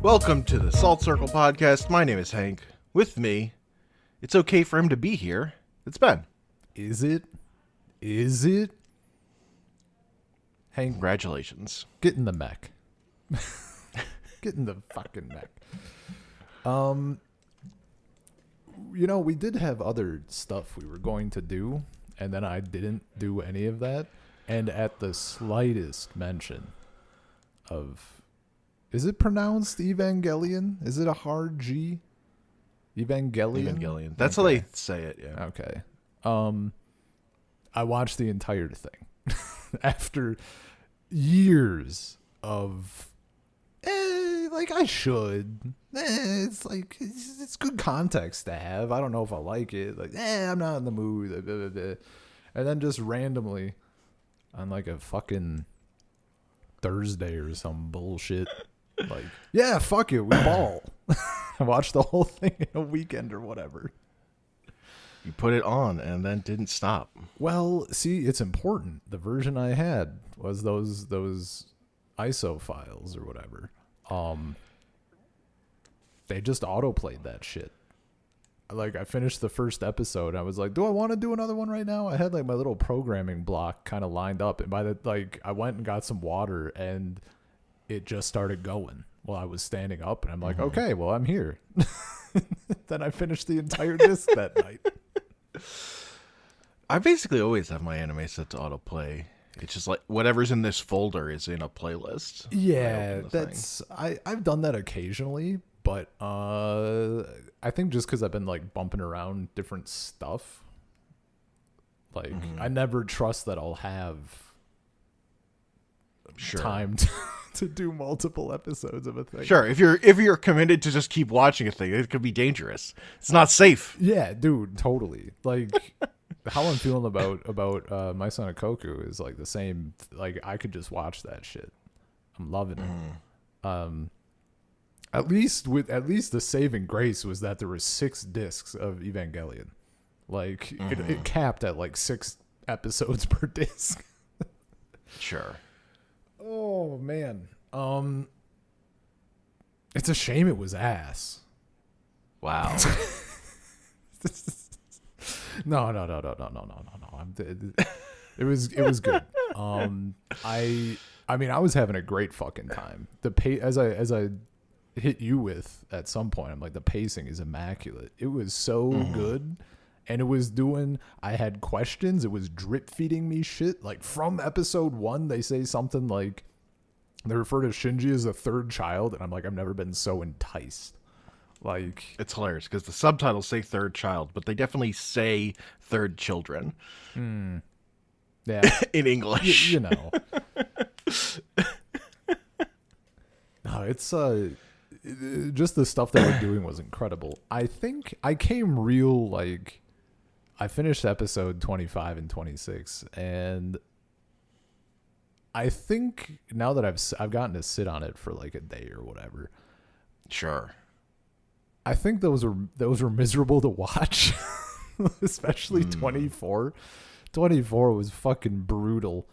Welcome to the Salt Circle Podcast. My name is Hank. With me, it's okay for him to be here. It's Ben. Is it? Is it? Hank, Congratulations. get in the mech. Get in the fucking mech. We did have other stuff we were going to do, and then I didn't do any of that. And at the slightest mention of, is it pronounced Evangelion? Is it a hard G? Evangelion. That's how they say it, yeah. Okay. I watched the entire thing after years of I should. It's good context to have. I don't know if I like it. I'm not in the mood. Blah, blah, blah. And then just randomly on like a fucking Thursday or some bullshit, yeah, fuck it, we ball. I watched the whole thing in a weekend or whatever. You put it on and then didn't stop. Well, see, it's important. The version I had was those ISO files or whatever. They just autoplayed that shit. I finished the first episode. I was like, do I want to do another one right now? I had my little programming block kind of lined up, and by the I went and got some water, and it just started going while I was standing up, and I'm like, okay, well, I'm here. Then I finished the entire disc that night. I basically always have my anime set to autoplay. It's just whatever's in this folder is in a playlist. Yeah, I've done that occasionally, but I think just because I've been bumping around different stuff, I never trust that I'll have time to do multiple episodes of a thing. Sure, if you're committed to just keep watching a thing, it could be dangerous. It's not safe. Yeah, dude, totally. How I'm feeling about My Son Koku is the same. I could just watch that shit. I'm loving it. At least the saving grace was that there were 6 discs of Evangelion. It capped at 6 episodes per disc. Sure. Oh man. It's a shame it was ass. Wow. No. It was good. I was having a great fucking time. As I hit you with at some point, I'm like, the pacing is immaculate. It was so good, and it was doing. I had questions. It was drip feeding me shit. From episode 1, they say something they refer to Shinji as the third child, and I'm like, I've never been so enticed. It's hilarious because the subtitles say third child, but they definitely say third children. Yeah, in English. You know. No, it's just the stuff that we're doing was incredible. I think I came real I finished episode 25 and 26, and I think now that I've gotten to sit on it for a day or whatever. Sure. I think those were miserable to watch, especially 24. 24 was fucking brutal,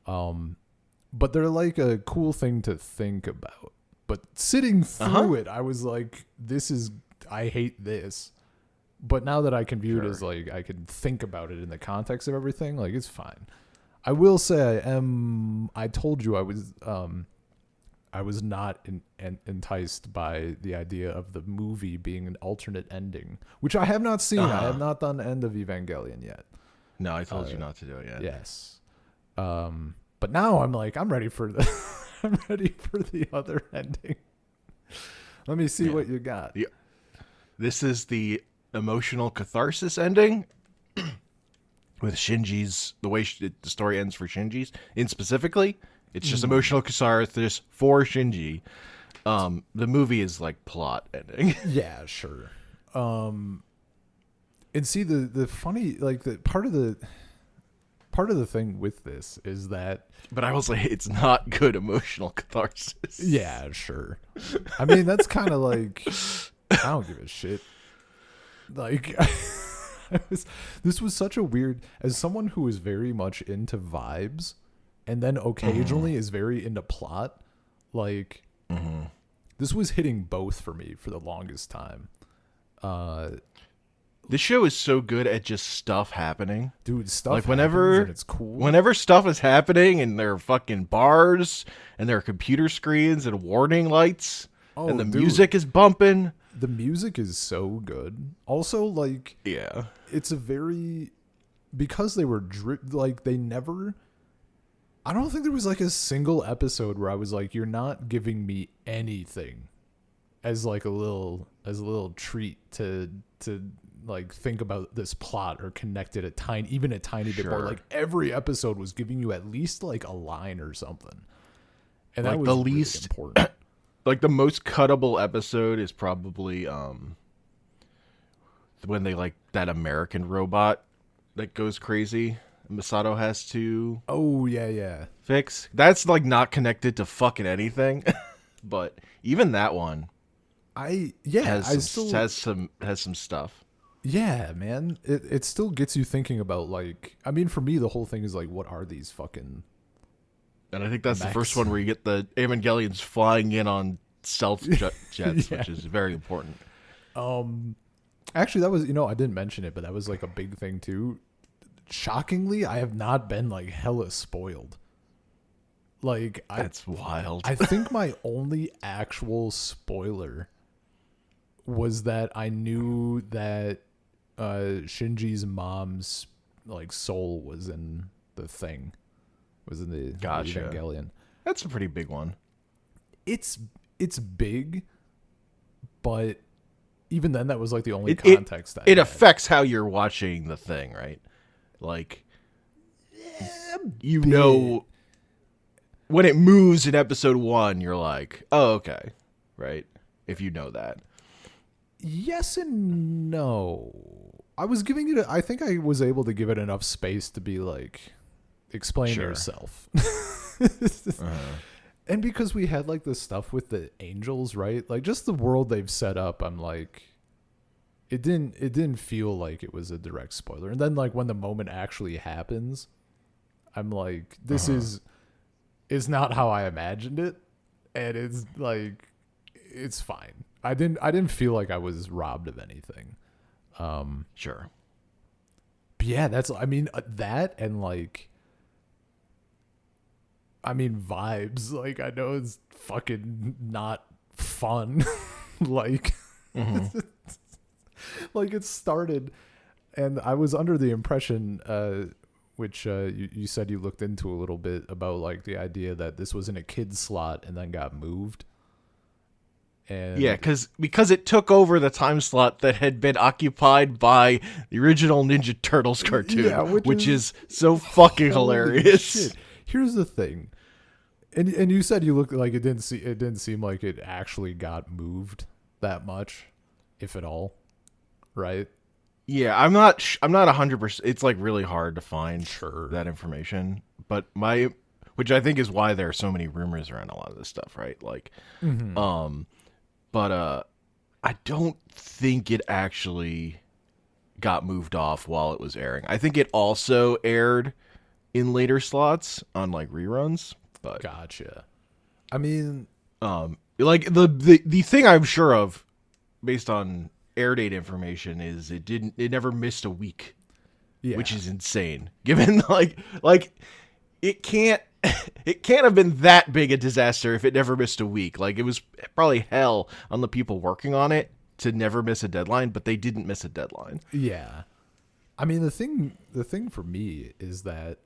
but they're a cool thing to think about. But sitting through it, I was like, I hate this. But now that I can view it as I can think about it in the context of everything, it's fine. I will say I told you I was not enticed by the idea of the movie being an alternate ending, which I have not seen. I have not done End of Evangelion yet. No, I told you not to do it yet. Yes. But now I'm ready for the other ending. Let me see what you got. This is the emotional catharsis ending with Shinji's, the way the story ends for Shinji's. Specifically, it's just emotional catharsis for Shinji. The movie is plot ending. Yeah, sure. And see the funny the part of the thing with this is that, but I will say it's not good emotional catharsis. Yeah, sure. I mean, that's kind of I don't give a shit. This was such a weird, as someone who is very much into vibes and then occasionally is very into plot, This was hitting both for me for the longest time. This show is so good at just stuff happening. Dude, stuff Like happens whenever and it's cool. whenever stuff is happening and there are fucking bars and there are computer screens and warning lights and the dude, music is bumping. the music is so good. Also, like, Yeah. it's a very, because they were like, they never, I don't think there was like a single episode where I was like, you're not giving me anything as like a little treat to like think about this plot or connect it even a tiny bit more. Sure. Like every episode was giving you at least like a line or something, and that Like was the really least- important. Like the most cuttable episode is probably when they like that American robot that goes crazy. Masato has to Oh yeah. fix. That's like not connected to fucking anything. But even that one has some stuff. Yeah, man. It still gets you thinking about, like, I mean, for me, the whole thing is like, what are these fucking... And I think that's the Max. first one where you get the Evangelions flying in on stealth jets, Yeah. which is very important. Actually, that was, I didn't mention it, but that was like a big thing too. Shockingly, I have not been like hella spoiled. Like, That's wild. I think my only actual spoiler was that I knew that Shinji's mom's like soul was in the thing, was in the Gotcha. Evangelion. That's a pretty big one. It's big, but even then, that was like the only It context. it affects how you're watching the thing, right? Like, you know, when it moves in episode 1, you're like, oh, okay, right? If you know that. Yes and no. I was giving it. I think I was able to give it enough space to be like, explain Sure. yourself. And because we had like the stuff with the angels, right? Like just the world they've set up, I'm like, it didn't feel like it was a direct spoiler. And then like when the moment actually happens, I'm like, this is not how I imagined it, and it's like, it's fine. I didn't feel like I was robbed of anything. Sure. But yeah, that and like, vibes. Like, I know it's fucking not fun. Like, like it started, and I was under the impression, which you said you looked into a little bit, about like the idea that this was in a kid's slot and then got moved. And Yeah, because it took over the time slot that had been occupied by the original Ninja Turtles cartoon, Yeah, which is so fucking Holy hilarious. shit. Here's the thing, and you said you looked like it didn't seem like it actually got moved that much, if at all, right? Yeah, I'm not 100%. It's like really hard to find Sure. that information, but which I think is why there are so many rumors around a lot of this stuff, right? Like, but I don't think it actually got moved off while it was airing. I think it also aired in later slots on like reruns, but Gotcha. I mean, like the thing I'm sure of based on air date information is it never missed a week, yeah, which is insane given like it can't have been that big a disaster if it never missed a week. Like, it was probably hell on the people working on it to never miss a deadline, but they didn't miss a deadline. yeah. I mean, the thing for me is that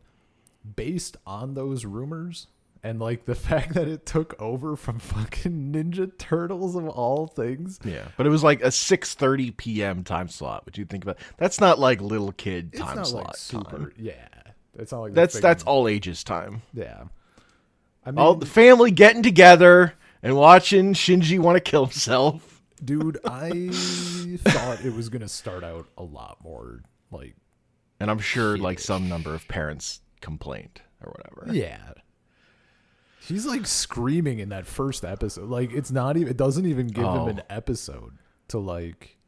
based on those rumors and like the fact that it took over from fucking Ninja Turtles of all things. Yeah, but it was like a 6:30 p.m. time slot. What you think about? That's not like little kid It's time not slot like super. time. Yeah, it's not like That's all ages time. Yeah. I mean, All the family getting together and watching Shinji want to kill himself. dude, I thought it was gonna start out a lot more like, And I'm sure like Kiddish. some number of parents complained or whatever. yeah. He's like screaming in that first episode. Like, it doesn't even give him an episode to like.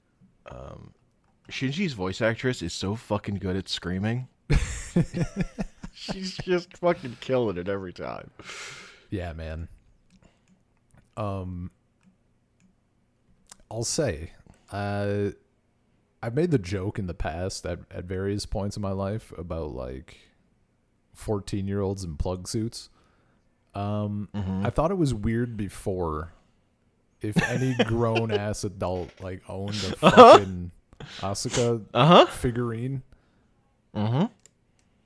Shinji's voice actress is so fucking good at screaming. She's just fucking killing it every time. Yeah, man. I'll say, I've made the joke in the past at various points in my life about like 14-year-olds in plug suits. I thought it was weird before if any grown ass adult like owned a fucking Asuka figurine.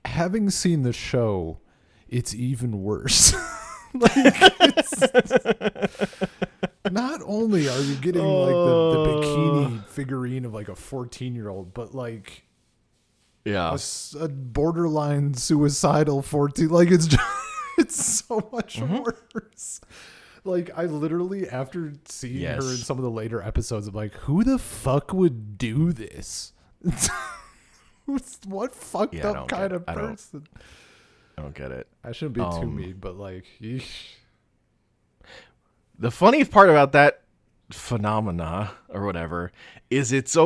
Having seen the show, it's even worse. Like, not only are you getting like the bikini figurine of like a 14-year-old, but like a borderline suicidal 14. Like it's just, it's so much worse. Like I literally, after seeing her in some of the later episodes, I'm like, who the fuck would do this? What fucked up kind of person? I don't get it. I shouldn't be too mean, but like, yeesh. The funny part about that phenomena or whatever is it's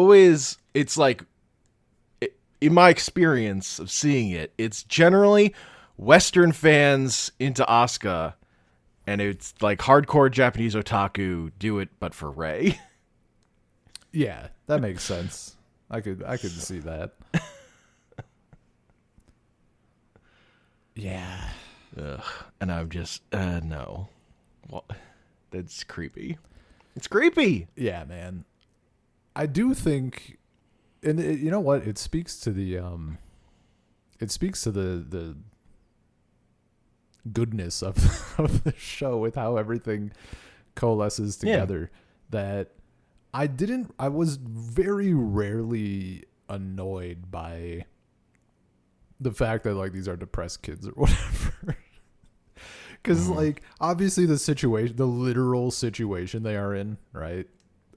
like, in my experience of seeing it, it's generally Western fans into Asuka, and it's like hardcore Japanese otaku do it, but for Rei. Yeah, that makes sense. I could see that. Yeah. Ugh. And I'm just no. What? That's creepy. It's creepy. Yeah, man. I do think, and you know what? It speaks to the goodness of the show with how everything coalesces together. That I was very rarely annoyed by the fact that like these are depressed kids or whatever. Because like obviously the literal situation they are in, right?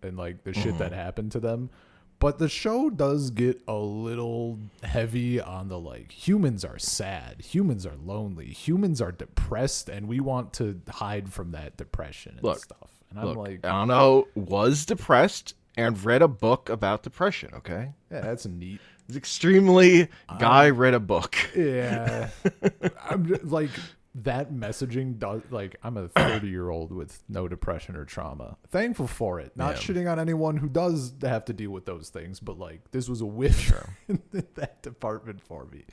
And like the shit that happened to them. But the show does get a little heavy on the like humans are sad, humans are lonely, humans are depressed, and we want to hide from that depression and stuff. And I'm like, Anno was depressed and read a book about depression, okay? yeah, that's neat. It's extremely guy read a book. Yeah. I'm like that messaging does like I'm a 30-year-old with no depression or trauma. Thankful for it. Not shitting on anyone who does have to deal with those things, but like this was a whiff in that department for me.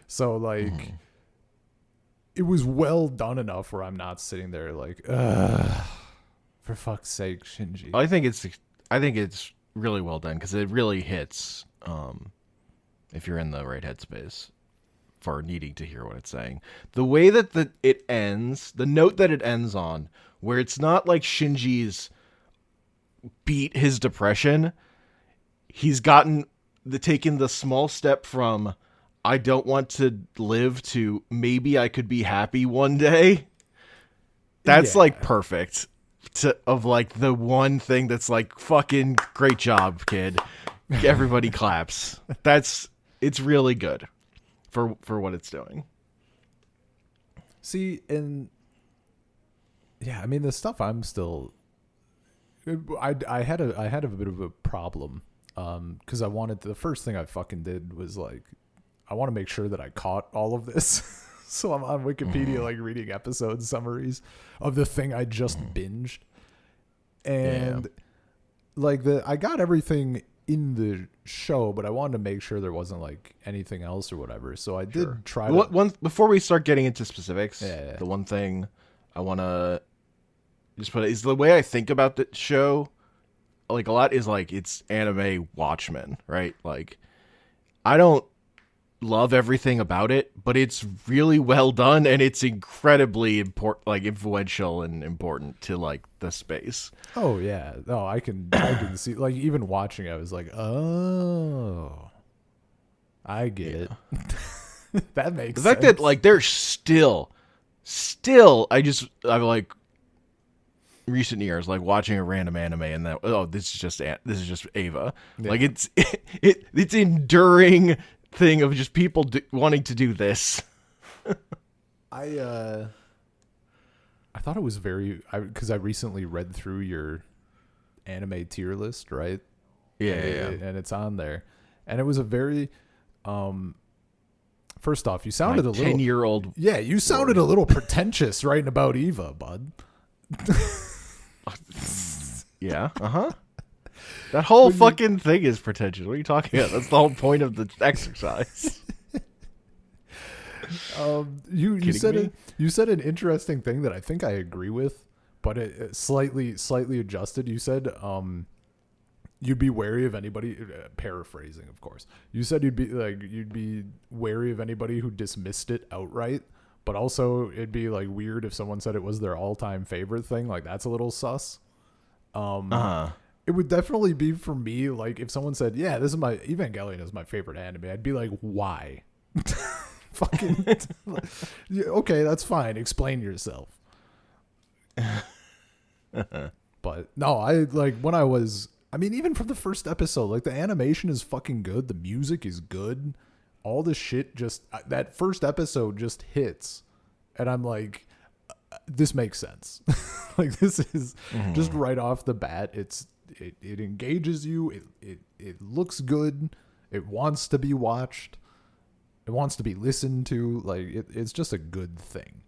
So like it was well done enough where I'm not sitting there like, for fuck's sake, Shinji. I think it's really well done because it really hits if you're in the right headspace for needing to hear what it's saying. The way that it ends, the note that it ends on, where it's not like Shinji's beat his depression. He's taken the small step from I don't want to live to maybe I could be happy one day. That's like perfect of like the one thing that's like fucking great job, kid. Everybody claps. It's really good for what it's doing. See, and yeah, I mean the stuff I'm still I had a bit of a problem because the first thing I fucking did was like I want to make sure that I caught all of this. So I'm on Wikipedia like reading episode summaries of the thing I just binged. And like I got everything in the show, but I wanted to make sure there wasn't like anything else or whatever. So I did try to before we start getting into specifics, the one thing I want to just put is the way I think about the show like a lot is like it's anime Watchmen, right? Like I don't love everything about it, but it's really well done and it's incredibly important, like influential and important to like the space. Oh yeah, no, I can see like even watching it, I was like, oh, I get it. That makes the fact sense. that like they're still I've like recent years like watching a random anime and that this is just Ava. Like it's enduring thing of just people wanting to do this. I thought it was because I recently read through your anime tier list, right? Yeah, and it's on there, and it was a very first off, you sounded a little 10-year-old. Yeah, you sounded a little pretentious writing about Eva, bud. Yeah. That whole fucking thing is pretentious. What are you talking about? That's the whole point of the exercise. You said me? you said an interesting thing that I think I agree with, but it slightly adjusted. You said you'd be wary of anybody, paraphrasing of course. You said you'd be wary of anybody who dismissed it outright, but also it'd be like weird if someone said it was their all-time favorite thing. Like that's a little sus. It would definitely be for me, like if someone said, yeah, this is my Evangelion is my favorite anime, I'd be like, why? Fucking yeah, okay, that's fine, explain yourself. But no, I like when I mean even from the first episode, like the animation is fucking good, the music is good, all the shit just that first episode just hits, and I'm like, this makes sense. Like this is just right off the bat, it engages you, it looks good, it wants to be watched, it wants to be listened to, like it's just a good thing.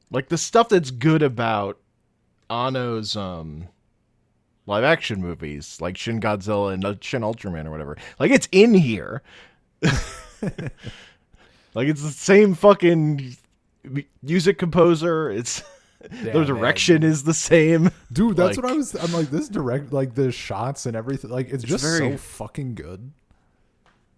Like the stuff that's good about Anno's live action movies, like Shin Godzilla and Shin Ultraman or whatever. Like it's in here. Like it's the same fucking music composer. It's the direction is the same. Dude, that's what I'm like this direct, like the shots and everything, like it's just so fucking good.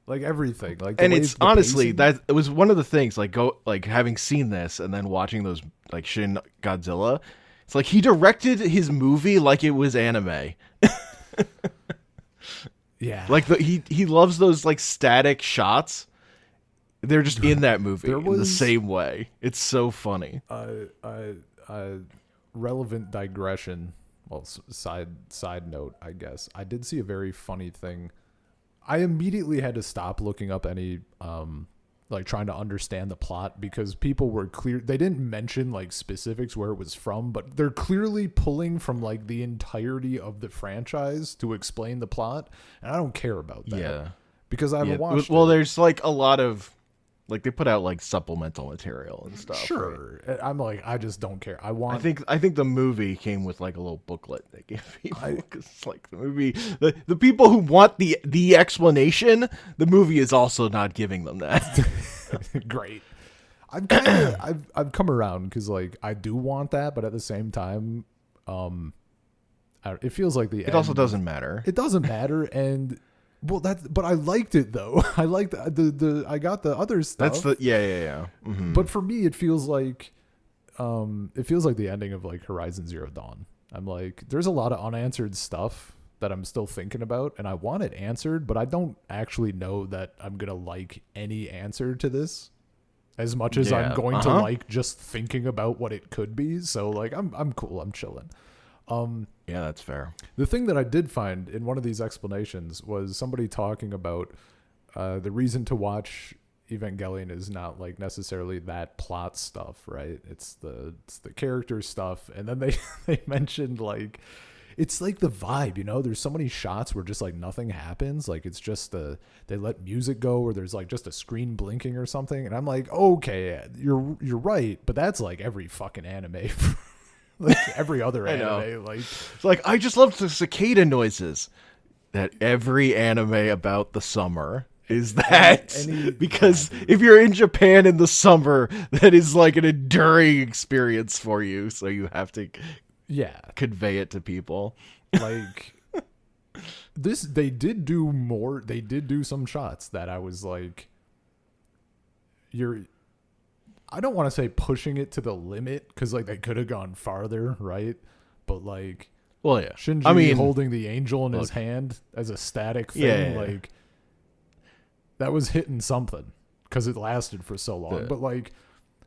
Like everything, like and it's honestly pacing. That it was one of the things, like having seen this and then watching those like Shin Godzilla, it's like he directed his movie like it was anime. Yeah, like he loves those like static shots. They're just in that movie in the same way. It's so funny. Relevant digression. Well, side note, I guess. I did see a very funny thing. I immediately had to stop looking up any like trying to understand the plot because people were clear. They didn't mention like specifics where it was from, but they're clearly pulling from like the entirety of the franchise to explain the plot. And I don't care about that. Yeah. Because I haven't watched Well, it. there's like a lot of like they put out like supplemental material and stuff. Sure. Right? I'm like, I just don't care. I think the movie came with like a little booklet they give people because like the movie, the people who want the explanation, the movie is also not giving them that. Great. I've come around because like I do want that, but at the same time, it feels like it also doesn't matter. It doesn't matter, and well, but I liked it though. I liked the I got the other stuff. That's the yeah. Mm-hmm. But for me, it feels like the ending of like Horizon Zero Dawn. I'm like, there's a lot of unanswered stuff that I'm still thinking about, and I want it answered, but I don't actually know that I'm gonna like any answer to this as much as I'm going to like just thinking about what it could be. So like, I'm cool. I'm chilling. Yeah, that's fair. The thing that I did find in one of these explanations was somebody talking about the reason to watch Evangelion is not like necessarily that plot stuff, right? It's the character stuff, and then they mentioned like it's like the vibe, you know. There's so many shots where just like nothing happens, like it's just they let music go, or there's like just a screen blinking or something, and I'm like, okay, you're right, but that's like every fucking anime. Like every other anime, like it's like I just love the cicada noises. That every anime about the summer is that because if you're in Japan in the summer, that is like an enduring experience for you. So you have to convey it to people. Like this, they did do more. They did do some shots that I was like, I don't want to say pushing it to the limit because like they could have gone farther, right? But like, well, yeah, Shinji holding the angel in his hand as a static thing, like that was hitting something because it lasted for so long. But like,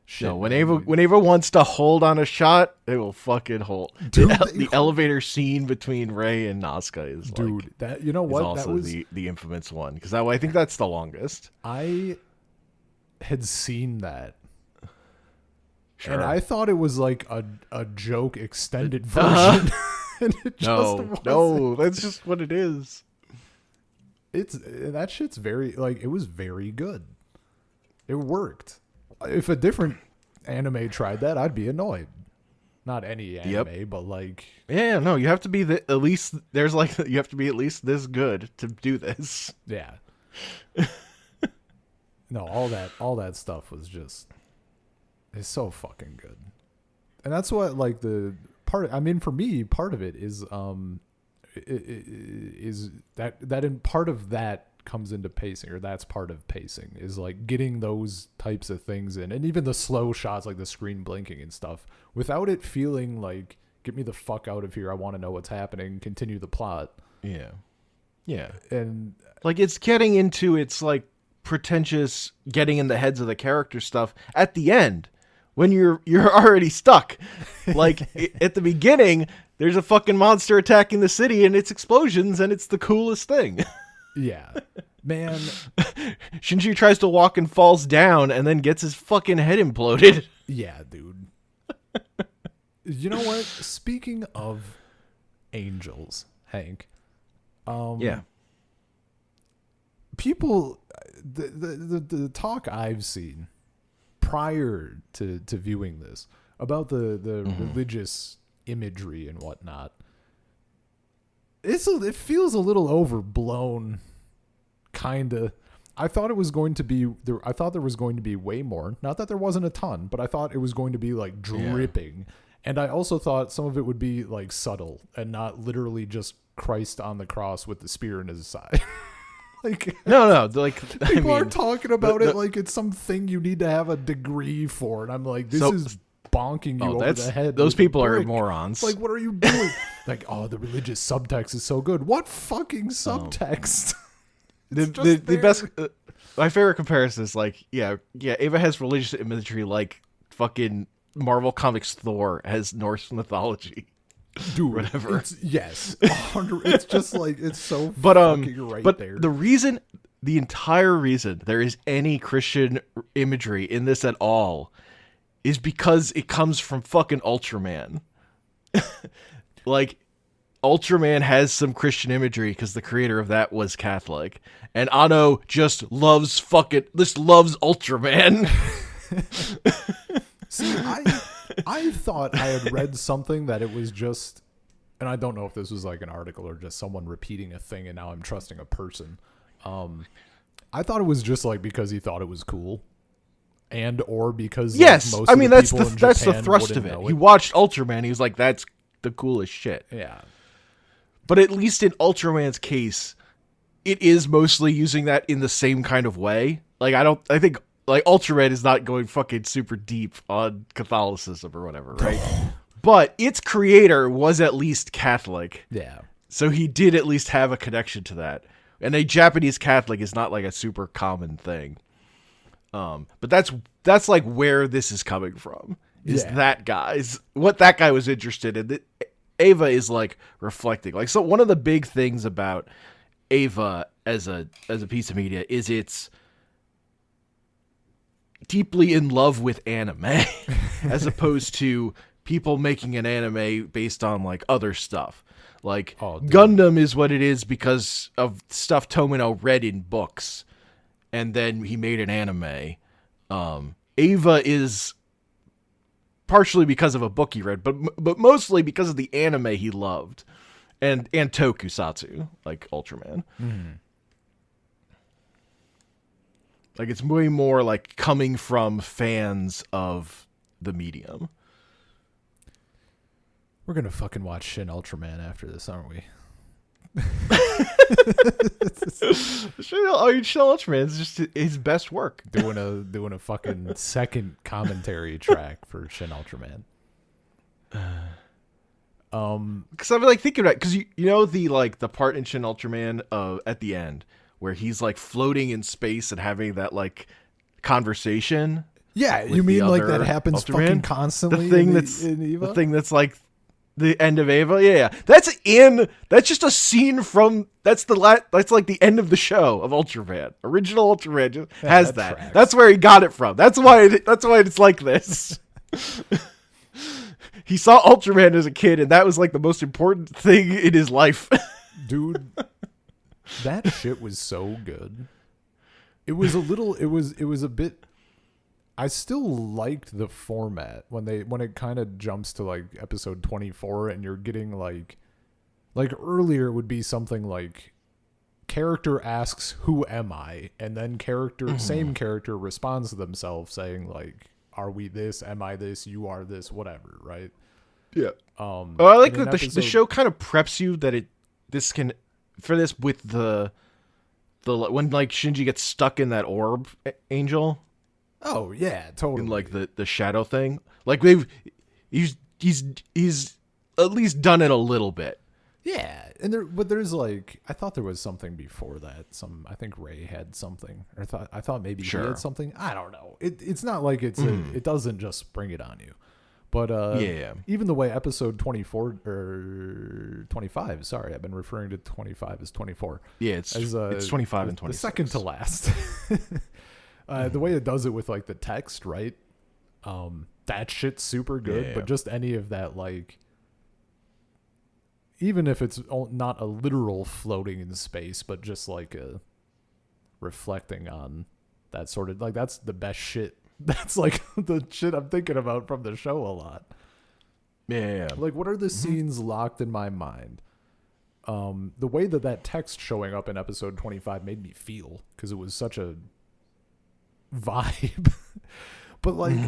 shit, no, when Ava wants to hold on a shot, it will fucking hold. Dude, the elevator scene between Rei and Nazca is like, that you know what? Also that was the infamous one because I think that's the longest. I had seen that. Sure. And I thought it was like a joke extended version. And it no, that's just what it is. That shit's it was very good. It worked. If a different anime tried that, I'd be annoyed. Not any anime, but like Yeah, no, you have to be at least there's like you have to be at least this good to do this. yeah. No, all that stuff was just is so fucking good. And that's what like the part I mean for me part of it is is that in part of that comes into pacing, or that's part of pacing, is like getting those types of things in, and even the slow shots like the screen blinking and stuff without it feeling like get me the fuck out of here, I want to know what's happening, continue the plot. Yeah. And Like it's getting into its like pretentious getting in the heads of the character stuff at the end when you're already stuck. Like at the beginning there's a fucking monster attacking the city and it's explosions and it's the coolest thing. yeah, man. Shinji tries to walk and falls down and then gets his fucking head imploded. Yeah, dude. You know what? Speaking of angels, Hank. Yeah. People, the talk I've seen prior to viewing this about the religious imagery and whatnot, it feels a little overblown, kinda. I thought it was going to be there. I thought there was going to be way more. Not that there wasn't a ton, but I thought it was going to be like dripping. Yeah. And I also thought some of it would be like subtle and not literally just Christ on the cross with the spear in his side. Like no, like people are talking about it like it's something you need to have a degree for, and I'm like, this is bonking you over the head. Those people are morons. Like, what are you doing? Like, oh, the religious subtext is so good. What fucking subtext? The best, my favorite comparison is like, yeah, Ava has religious imagery like fucking Marvel Comics Thor has Norse mythology. Dude, whatever. Yes, it's just like it's so fucking right there. The entire reason there is any Christian imagery in this at all is because it comes from fucking Ultraman. Like, Ultraman has some Christian imagery because the creator of that was Catholic, and Anno just loves Ultraman. See, I thought I had read something that it was just, and I don't know if this was like an article or just someone repeating a thing, and now I'm trusting a person. I thought it was just like because he thought it was cool, and or because yes, like, most I mean of the that's the thrust of it. He watched Ultraman, he was like, that's the coolest shit. Yeah, but at least in Ultraman's case, it is mostly using that in the same kind of way. Like I think. Like, Ultraman is not going fucking super deep on Catholicism or whatever, right? But its creator was at least Catholic. Yeah. So he did at least have a connection to that. And a Japanese Catholic is not like a super common thing. But that's like where this is coming from. Is what that guy was interested in. Ava is like reflecting. Like, so one of the big things about Ava as a piece of media is it's deeply in love with anime as opposed to people making an anime based on like other stuff. Like Gundam is what it is because of stuff Tomino read in books and then he made an anime. Ava is partially because of a book he read, but mostly because of the anime he loved and tokusatsu, like Ultraman. Mm-hmm. Like, it's way more, like, coming from fans of the medium. We're gonna fucking watch Shin Ultraman after this, aren't we? Shin Ultraman is just his best work. Doing a fucking second commentary track for Shin Ultraman. Because I'm, like, thinking about it, because you know the part in Shin Ultraman at the end, where he's like floating in space and having that like conversation. Yeah, you mean like that happens Ultraman? Fucking constantly. The thing that's like the end of Ava. Yeah. That's just a scene from that's like the end of the show of Ultraman. Original Ultraman just has that. Tracks. That's where he got it from. That's why it's like this. He saw Ultraman as a kid, and that was like the most important thing in his life. Dude. That shit was so good. It was a bit. I still liked the format when it kind of jumps to like episode 24 and you're getting like earlier it would be something like character asks who am I, and then same character responds to themselves saying like, are we this, am I this, you are this, whatever, right? Yeah. I like that the show kind of preps you that with the when like Shinji gets stuck in that orb, Angel. Oh yeah, totally. In like the shadow thing, like he's at least done it a little bit. Yeah, and there's like, I thought there was something before that. I think Ray had something, or I thought maybe he had something. I don't know. It's not like it doesn't just spring it on you. But even the way episode 24 or 25, sorry, I've been referring to 25 as 24. Yeah, it's 25 and 26. The second to last. The way it does it with like the text, right? That shit's super good, Yeah. but just any of that, like, even if it's not a literal floating in space, but just like a reflecting on that sort of, like, that's the best shit. That's like the shit I'm thinking about from the show a lot. Yeah. Like, what are the scenes locked in my mind? The way that text showing up in episode 25 made me feel, because it was such a vibe. But like,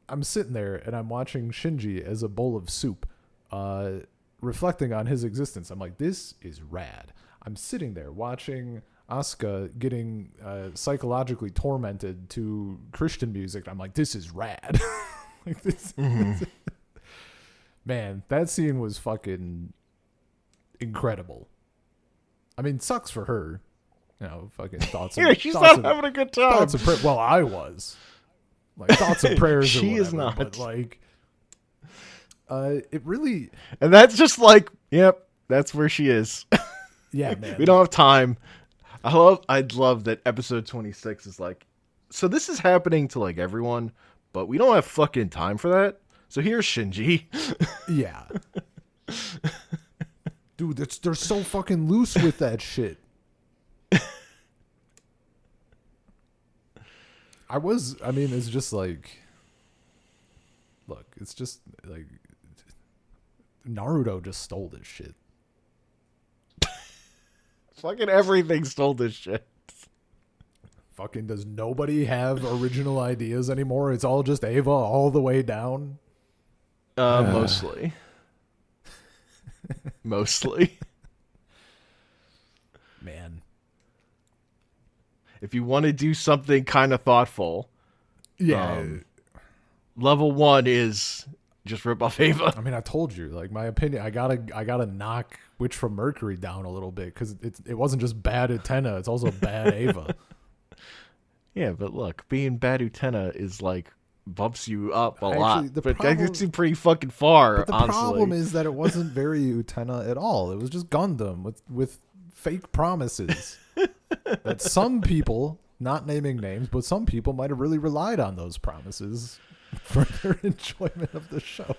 I'm sitting there and I'm watching Shinji as a bowl of soup, reflecting on his existence. I'm like, this is rad. I'm sitting there watching Asuka getting psychologically tormented to Christian music. I'm like, this is rad. Like this. Man, that scene was fucking incredible. I mean, sucks for her. You know, fucking thoughts. Yeah, she's not having a good time. Well, I was. Like, thoughts and prayers. She or whatever, is not. But like, it really. And that's just like, yep, that's where she is. Yeah, man. We don't have time. I'd love that episode 26 is like, so this is happening to like everyone, but we don't have fucking time for that. So here's Shinji. Yeah. Dude, they're so fucking loose with that shit. I mean, it's just like, look, it's just like, Naruto just stole this shit. Fucking everything stole this shit. Fucking does nobody have original ideas anymore? It's all just Eva all the way down? Mostly. Mostly. Man. If you want to do something kind of thoughtful, yeah. Level 1 is just rip off Ava. I mean, I told you, like, my opinion, I gotta knock Witch from Mercury down a little bit, because it wasn't just bad Utena, it's also bad Ava. Yeah, but look, being bad Utena is like bumps you up a lot, but that gets you pretty fucking far. But the problem is that it wasn't very Utena at all. It was just Gundam with fake promises that some people, not naming names, but some people might have really relied on those promises for their enjoyment of the show.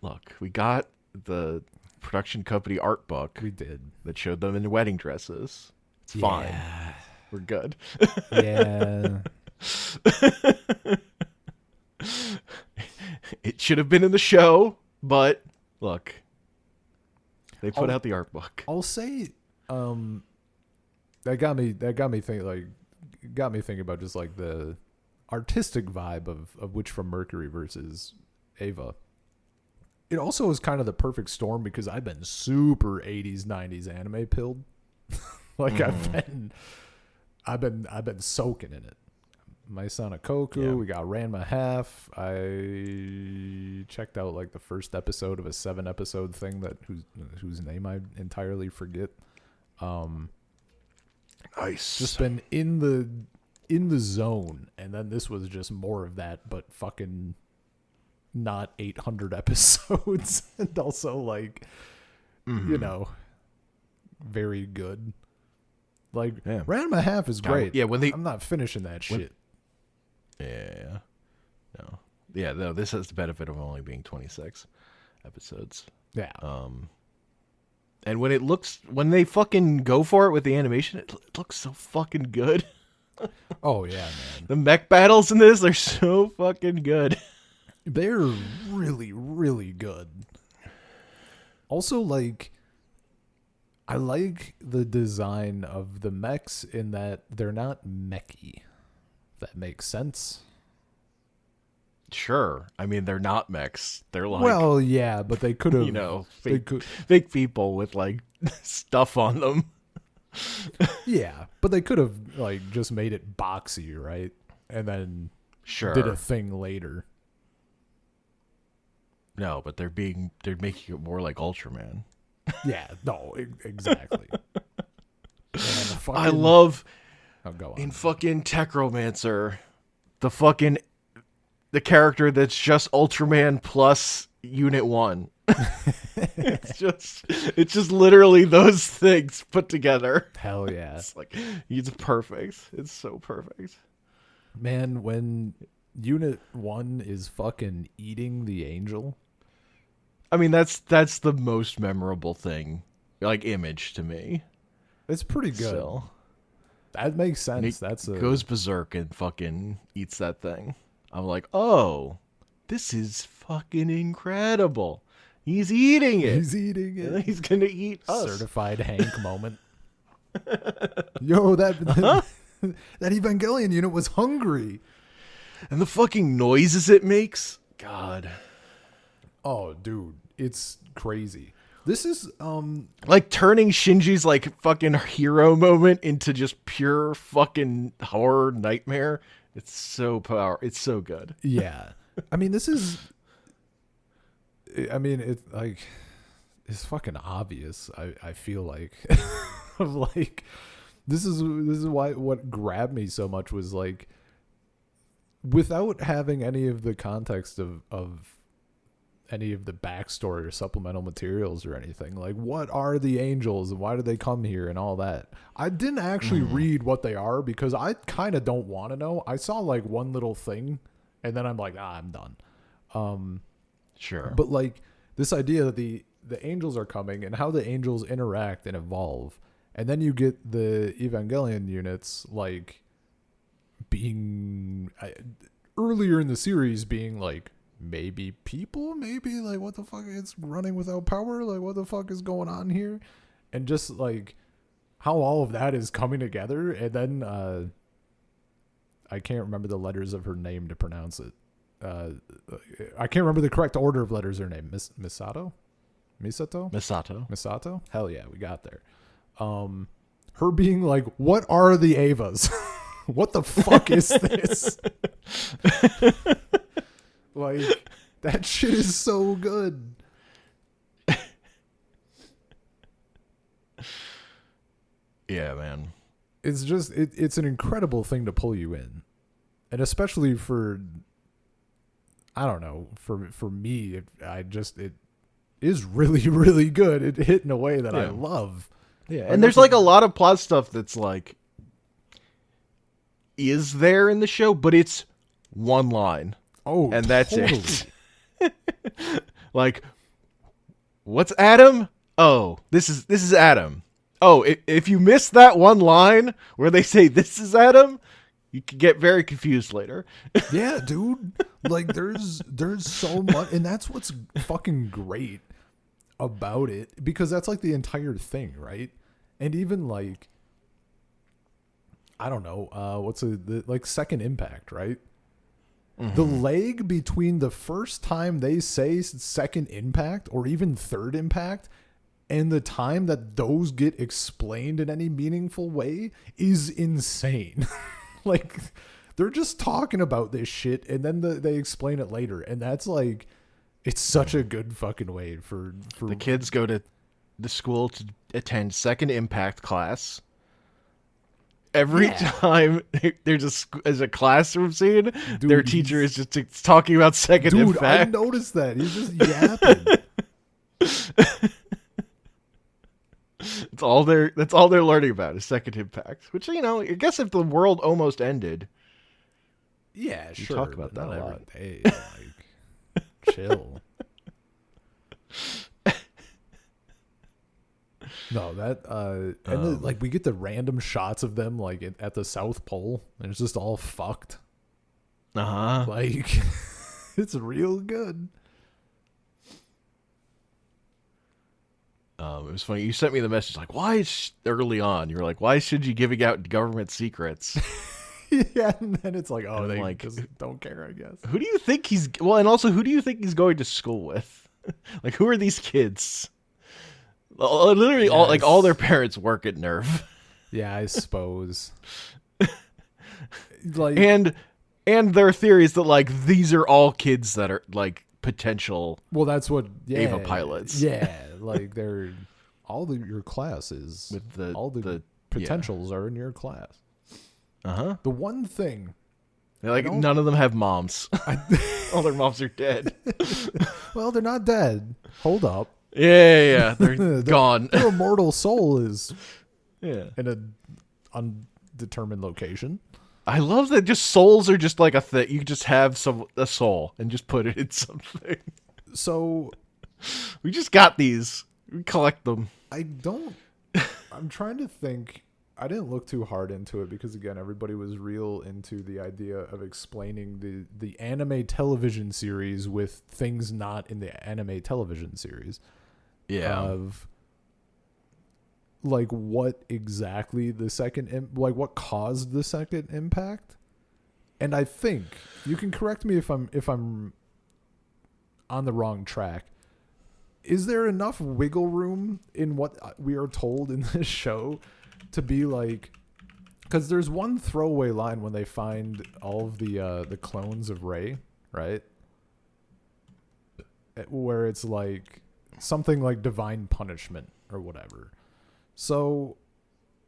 Look, we got the production company art book. We did. That showed them in wedding dresses. It's fine. We're good. Yeah. It should have been in the show, but look, they put out the art book. I'll say, that got me thinking about just like the artistic vibe of Witch from Mercury versus Ava. It also is kind of the perfect storm because I've been super 80s 90s anime pilled. Like I've been soaking in it. My Son Koku, we got Ranma Half. I checked out like the first episode of a 7-episode thing whose name I entirely forget. Nice. Just been in the zone, and then this was just more of that, but fucking not 800 episodes, and also like, you know, very good. Like, Ranma Half is great. Yeah, I'm not finishing that shit. Yeah. No. Yeah, no, this has the benefit of only being 26 episodes. Yeah. And when they fucking go for it with the animation, it looks so fucking good. Oh yeah, man. The mech battles in this are so fucking good. They're really, really good. Also, like, I like the design of the mechs in that they're not mechy. If that makes sense. Sure. I mean, they're not mechs. They're like, Well, yeah, but they could have. you know, they fake, could, fake people with like stuff on them. yeah, but they could have like just made it boxy, right? And then Sure. did a thing later. No, but they're making it more like Ultraman. Yeah, no, exactly. Fucking, I love oh, go on. in fucking Techromancer, the character that's just Ultraman plus Unit 1. it's just literally those things put together. Hell yeah. It's like he's perfect. It's so perfect. Man, when Unit 1 is fucking eating the angel. I mean, that's the most memorable thing, like image to me. It's pretty good. So, that makes sense. Goes berserk and fucking eats that thing. I'm like, oh, this is fucking incredible. He's eating it. He's eating it. He's gonna eat us. Certified Hank moment. Yo, that Evangelion unit was hungry. And the fucking noises it makes. God. Oh, dude, it's crazy. This is like turning Shinji's like fucking hero moment into just pure fucking horror nightmare. It's so It's so good. Yeah. I mean, it's like it's fucking obvious. I feel like of like this is why what grabbed me so much was like without having any of the context of any of the backstory or supplemental materials or anything. Like, what are the angels and why do they come here and all that? I didn't actually read what they are because I kind of don't want to know. I saw like one little thing and then I'm like, I'm done. Sure. But like this idea that the angels are coming and how the angels interact and evolve. And then you get the Evangelion units like being earlier in the series being like, maybe people, maybe like what the fuck, it's running without power, like what the fuck is going on here, and just like how all of that is coming together. And then I can't remember the letters of her name to pronounce it. I can't remember the correct order of letters of her name. Misato. Hell yeah, we got there. Her being like, what are the Avas? What the fuck is this? Like, that shit is so good. Yeah, man. It's just, it's an incredible thing to pull you in. And especially for, I don't know, for me, it is really, really good. It hit in a way that I love. Yeah, and there's like a lot of plot stuff that's like, is there in the show, but it's one line. Oh, and that's totally. it. Like, what's Adam? Oh, this is Adam. Oh, if you miss that one line where they say this is Adam, you could get very confused later. Yeah, dude. Like there's so much, and that's what's fucking great about it, because that's like the entire thing, right? And even like, I don't know, what's the like second impact, right? Mm-hmm. The lag between the first time they say second impact or even third impact and the time that those get explained in any meaningful way is insane. Like, they're just talking about this shit and then they explain it later. And that's like, it's such a good fucking way for the kids go to the school to attend second impact class. Every time there's a classroom scene, dude, their teacher is just talking about second impact. I noticed that. He's just yapping. That's all they're learning about is second impact. Which, you know, I guess if the world almost ended, yeah, you sure. talk about that not a lot. Every day. Like, chill. No, that and then, like we get the random shots of them like at the South Pole, and it's just all fucked. Like it's real good. It was funny. You sent me the message like, "Why is early on?" You were like, "Why should you giving out government secrets?" Yeah, and then it's like, oh, And they like, just don't care, I guess. who do you think he's? Well, and also, who do you think he's going to school with? Like, who are these kids? Literally, all their parents work at Nerve. Yeah, I suppose. Like, and their theory is that like these are all kids that are like potential. well, that's what Ava pilots. Yeah, like they're your classes With all the potentials are in your class. The one thing, like none of them have moms. All their moms are dead. well, they're not dead. Hold up. Yeah. They're gone. Their immortal soul is Yeah. in a undetermined location. I love that just souls are just like a thing. You just have a soul and just put it in something. So We just got these. We collect them. I'm trying to think. I didn't look too hard into it because again, everybody was real into the idea of explaining the anime television series with things not in the anime television series. Yeah. Of like what exactly the second like what caused the second impact. And I think you can correct me if I'm on the wrong track. Is there enough wiggle room in what we are told in this show to be like, because there's one throwaway line when they find all of the clones of Rey, right? Where it's like something like divine punishment or whatever. So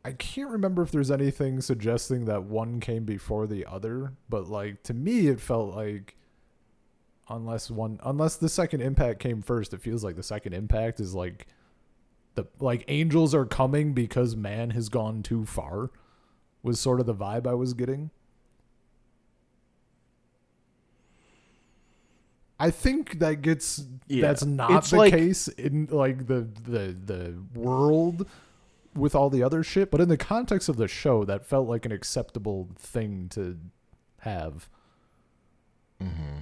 I can't remember if there's anything suggesting that one came before the other, but like to me it felt like unless the second impact came first, it feels like the second impact is like the angels are coming because man has gone too far was sort of the vibe I was getting. I think that's not the case in like the world with all the other shit, but in the context of the show, that felt like an acceptable thing to have. Mm-hmm.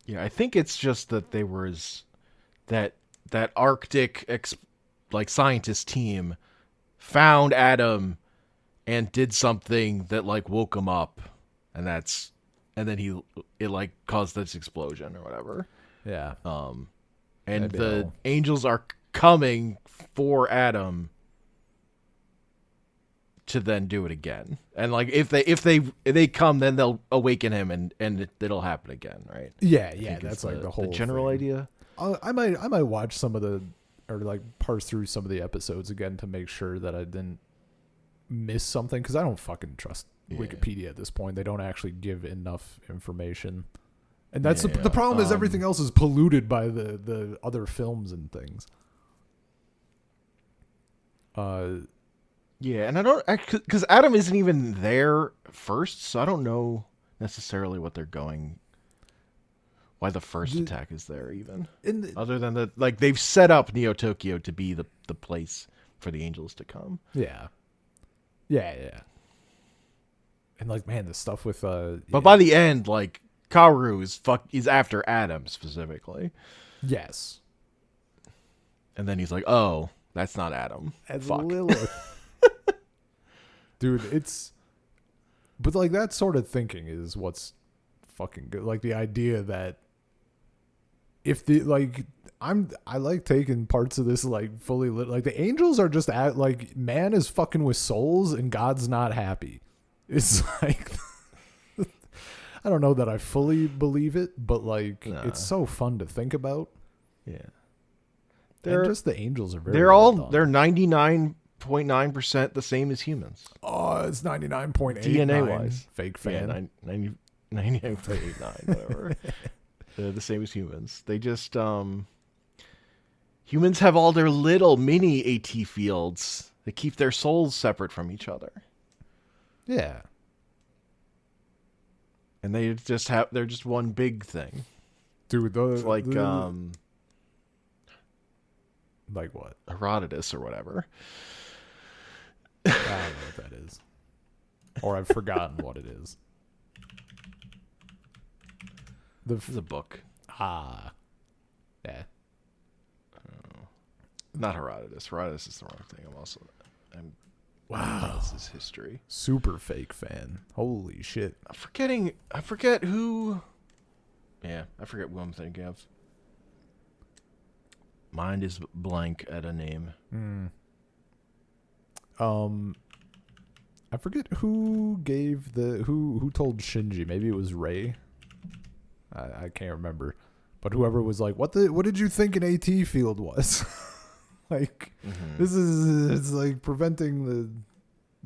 Yeah, I think it's just that they was that Arctic scientist team found Adam and did something that like woke him up, and then it like caused this explosion or whatever. Yeah. And the angels are coming for Adam to then do it again. And like if they come, then they'll awaken him and it'll happen again, right? Yeah, that's like the whole general thing. idea. I might watch some of or like parse through some of the episodes again to make sure that I didn't miss something, because I don't fucking trust Wikipedia at this point. They don't actually give enough information. And that's the problem is everything else is polluted by the other films and things. Yeah, and I don't, because Adam isn't even there first, so I don't know necessarily what they're going, why the first attack is there even. Other than that, like they've set up Neo Tokyo to be the place for the angels to come. Yeah. And like, man, the stuff with but by the end, like Kaoru is after Adam specifically. Yes. And then he's like, "Oh, that's not Adam." As Fuck. Lilith. Dude, but like that sort of thinking is what's fucking good. Like the idea that if I like taking parts of this like fully lit, like the angels are just like man is fucking with souls and God's not happy. It's like I don't know that I fully believe it, but like it's so fun to think about. Yeah. And just the angels are very they're 99.9% the same as humans. Oh, it's 99.8 DNA wise. Fake fan. Yeah, 99.89, whatever. They're the same as humans. They just humans have all their little mini AT fields that keep their souls separate from each other. Yeah. And they're just one big thing. Dude, it's like Like what? Herodotus or whatever. I don't know what that is. Or I've forgotten what it is. This is a book. Yeah. Not Herodotus. Herodotus is the wrong thing. Wow. This is history. Super fake fan. Holy shit. I forget who. Yeah, I forget who I'm thinking of. Mind is blank at a name. I forget who gave who told Shinji. Maybe it was Ray. I can't remember. But whoever was like, what did you think an AT field was? Like, it's like preventing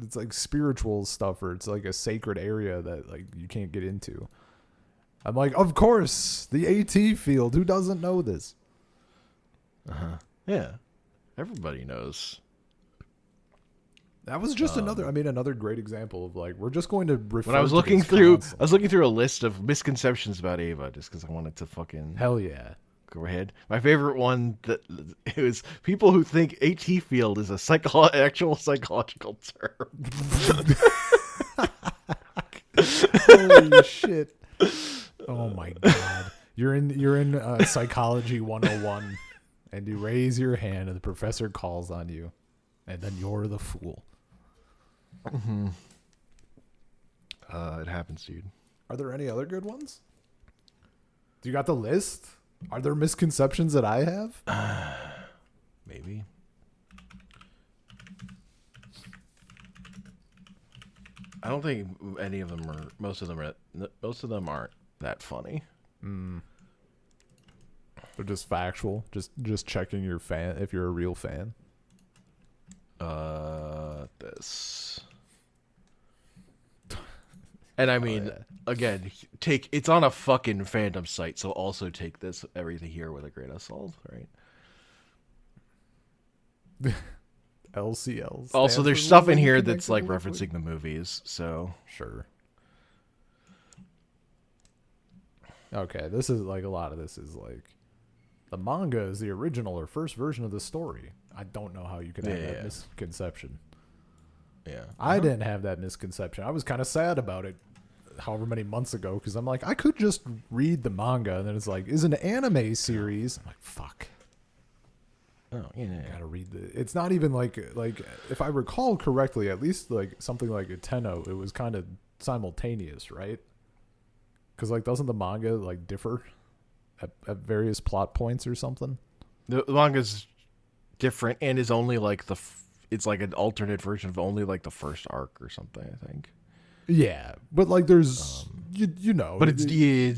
it's like spiritual stuff, or it's like a sacred area that like you can't get into. I'm like, of course, the AT field. Who doesn't know this? Yeah, everybody knows. That was just another great example of like, we're just going to refer. When I was to looking this through, constantly. I was looking through a list of misconceptions about Ava, just because I wanted to fucking Hell yeah. go ahead. My favorite one that it was people who think AT field is a actual psychological term. Holy shit. Oh my god. You're in psychology 101 and you raise your hand and the professor calls on you and then you're the fool. It happens, dude. Are there any other good ones? Do you got the list? Are there misconceptions that I have? Maybe. I don't think any of them are. Most of them aren't that funny. They're just factual. Just checking your fan if you're a real fan. This. And I mean, again, it's on a fucking fandom site, so also take everything here with a grain of salt, right? LCL. Also, there's stuff in here that's like referencing the movies, so sure. Okay, this is like a lot of this is like the manga is the original or first version of the story. I don't know how you could have that misconception. Yeah, I didn't have that misconception. I was kind of sad about it however many months ago because I'm like, I could just read the manga and then it's like, is an anime series. I'm like, fuck. Oh, yeah. Gotta read it's not even like if I recall correctly, at least like something like Tenno, it was kind of simultaneous, right? Because like doesn't the manga like differ at various plot points or something? The manga's different and is only like it's like an alternate version of only like the first arc or something, I think. Yeah, but like there's you know, but it's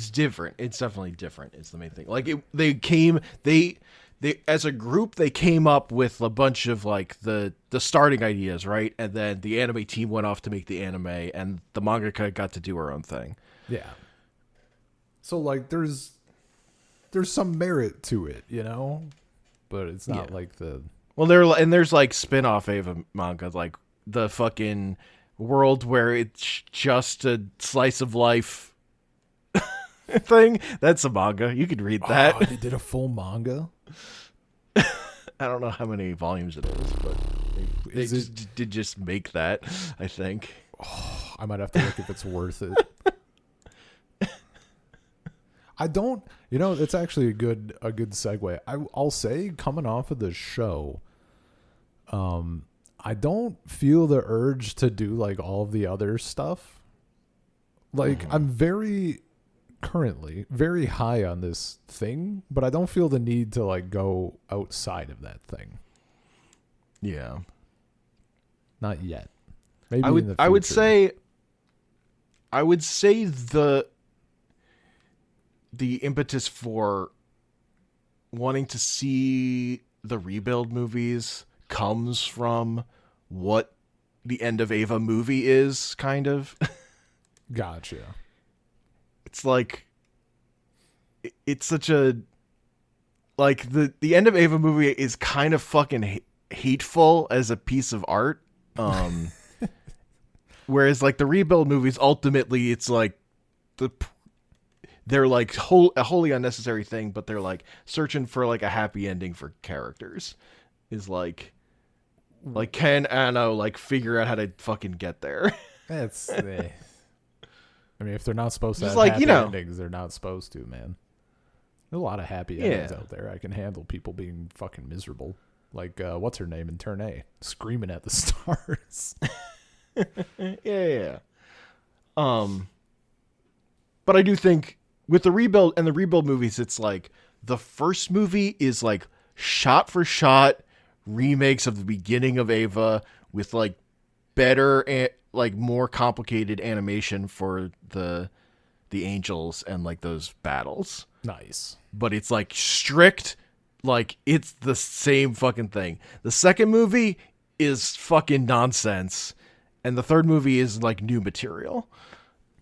different. It's definitely different. It's the main thing. Like they as a group they came up with a bunch of like the starting ideas, right? And then the anime team went off to make the anime, and the mangaka got to do her own thing. Yeah. So like there's some merit to it, you know, but it's not like the there's like spin-off Ava manga, like the fucking world where it's just a slice of life thing. That's a manga. You could read that. Oh, they did a full manga. I don't know how many volumes it is, but they did just make that, I think. Oh, I might have to look if it's worth it. I don't, it's actually a good segue. I'll say coming off of the show, I don't feel the urge to do like all of the other stuff. Like I'm currently very high on this thing, but I don't feel the need to like go outside of that thing. Yeah. Not yet. Maybe I would in the future. I would say the impetus for wanting to see the rebuild movies comes from what the End of Ava movie is, kind of. Gotcha. It's like it's such a like the End of Ava movie is kind of fucking hateful as a piece of art. Whereas like the rebuild movies, ultimately it's like they're like a wholly unnecessary thing, but they're like searching for like a happy ending for characters. is like can Anno like figure out how to fucking get there? That's. I mean, if they're not supposed to Just have like, happy you know. endings, they're not supposed to, man. There's a lot of happy endings out there. I can handle people being fucking miserable. Like, what's her name in Turn A? Screaming at the stars. Yeah. But I do think with the rebuild movies, it's like the first movie is like shot for shot remakes of the beginning of Eva with like better and like more complicated animation for the angels and like those battles. Nice. But it's like strict, like it's the same fucking thing. The second movie is fucking nonsense, and the third movie is like new material.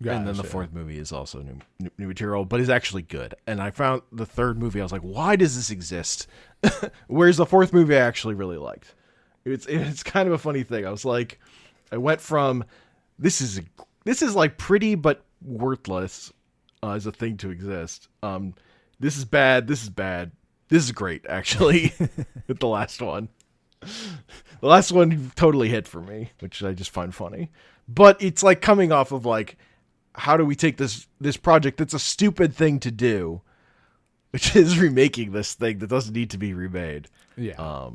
Gotcha. And then the fourth movie is also new material, but is actually good. And I found the third movie, I was like, why does this exist? Whereas the fourth movie I actually really liked. It's kind of a funny thing. I was like, I went from this is like pretty but worthless as a thing to exist. This is bad. This is great, actually. With the last one. The last one totally hit for me, which I just find funny. But it's like coming off of like, how do we take this project that's a stupid thing to do, which is remaking this thing that doesn't need to be remade. Yeah.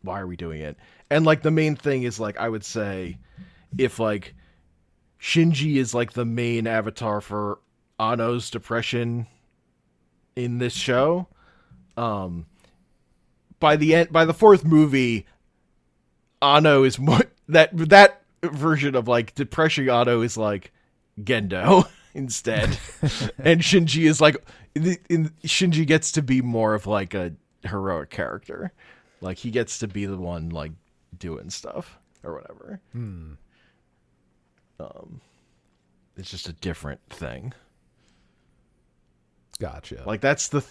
Why are we doing it? And like the main thing is like, I would say if like Shinji is like the main avatar for Anno's depression in this show, by the fourth movie, Anno is more that version of like depression. Anno is like Gendo instead, and Shinji is like Shinji gets to be more of like a heroic character. Like he gets to be the one like doing stuff or whatever. It's just a different thing. Gotcha. Like that's the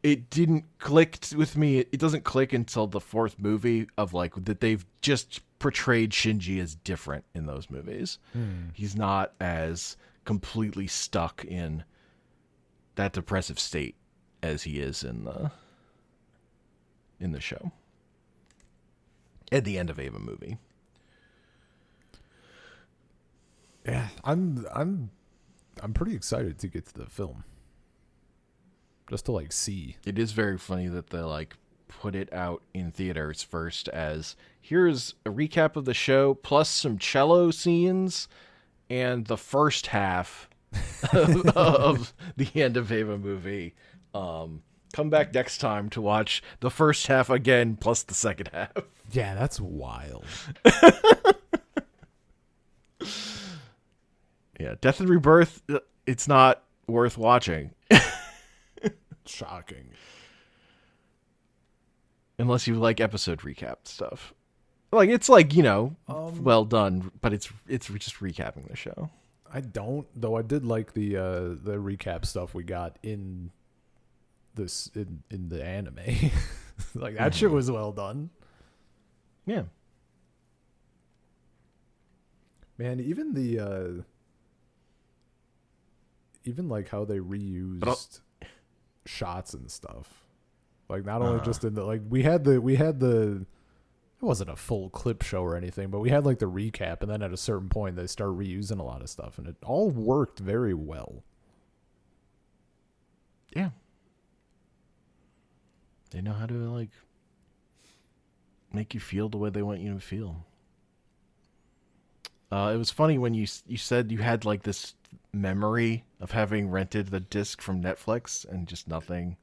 it didn't click with me. It doesn't click until the fourth movie of like that they've just portrayed Shinji as different in those movies. He's not as completely stuck in that depressive state as he is in the show. At the End of Eva movie. Yeah, I'm pretty excited to get to the film. Just to like see. It is very funny that they like put it out in theaters first as here's a recap of the show plus some cello scenes and the first half of the End of Eva movie. Come back next time to watch the first half again plus the second half. Yeah, that's wild. Yeah, Death and Rebirth, it's not worth watching. Shocking. Unless you like episode recap stuff. Like it's like, you know, well done, but it's just recapping the show. I don't, though I did like the recap stuff we got in this in the anime. Like that shit was well done. Yeah. Man, even the even like how they reused shots and stuff. Like not only just in the like we had the it wasn't a full clip show or anything, but we had like the recap, and then at a certain point they start reusing a lot of stuff, and it all worked very well. Yeah. They know how to like make you feel the way they want you to feel. It was funny when you said you had like this memory of having rented the disc from Netflix and just nothing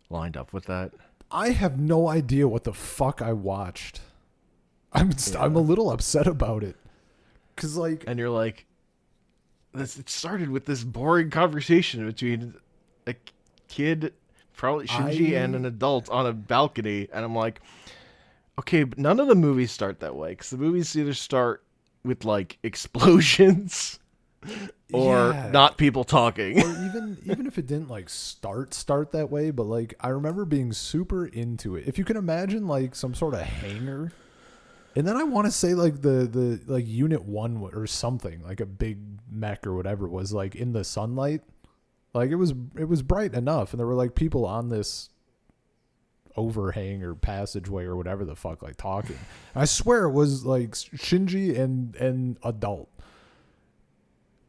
lined up with that. I have no idea what the fuck I watched. I'm a little upset about it. 'Cause like, and you're like, it started with this boring conversation between a kid, probably Shinji, and an adult on a balcony, and I'm like, okay, but none of the movies start that way, because the movies either start with like explosions or not people talking. Or even if it didn't like start that way, but like I remember being super into it. If you can imagine like some sort of hangar, and then I want to say like the like Unit 1 or something, like a big mech or whatever was like in the sunlight. Like it was bright enough, and there were like people on this overhang or passageway or whatever the fuck, like talking. I swear it was like Shinji and adult.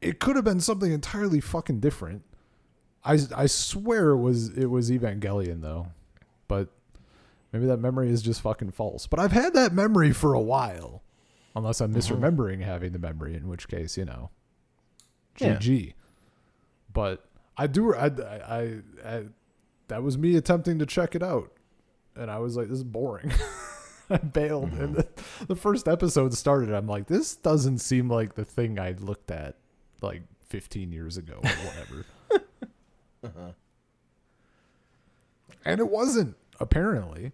It could have been something entirely fucking different. I swear it was Evangelion though, but maybe that memory is just fucking false. But I've had that memory for a while, unless I'm misremembering having the memory, in which case, you know, GG. But I that was me attempting to check it out, and I was like, this is boring. I bailed, and the first episode started. I'm like, this doesn't seem like the thing I looked at like 15 years ago or whatever. And it wasn't, apparently.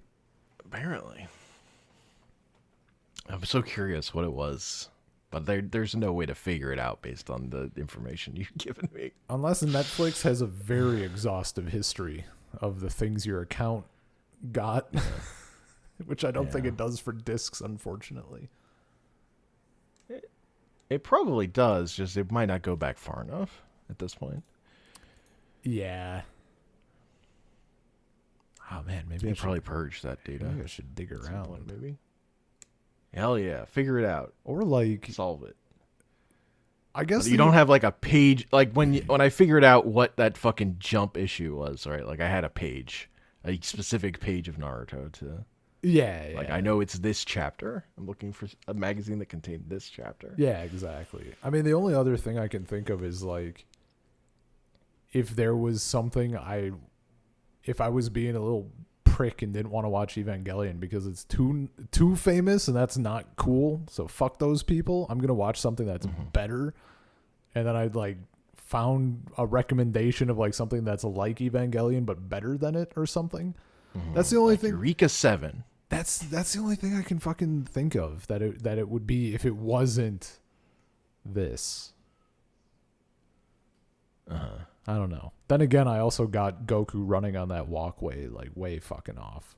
I'm so curious what it was, but there's no way to figure it out based on the information you've given me. Unless Netflix has a very exhaustive history of the things your account got, which I don't think it does for discs, unfortunately. It probably does, just it might not go back far enough at this point. Yeah. Oh man, maybe I should probably purge that data. Maybe I should dig around. Maybe. Hell yeah, figure it out or like solve it. I guess you don't have like a page. Like when I figured out what that fucking jump issue was, right? Like I had a specific page of Naruto to. Yeah. Like I know it's this chapter. I'm looking for a magazine that contained this chapter. Yeah, exactly. I mean, the only other thing I can think of is like, if there was something if I was being a little prick and didn't want to watch Evangelion because it's too famous and that's not cool, so fuck those people. I'm gonna watch something that's better, and then I'd like found a recommendation of like something that's like Evangelion but better than it or something. That's the only thing. Eureka 7. That's the only thing I can fucking think of that it would be if it wasn't this. I don't know. Then again, I also got Goku running on that walkway like way fucking off.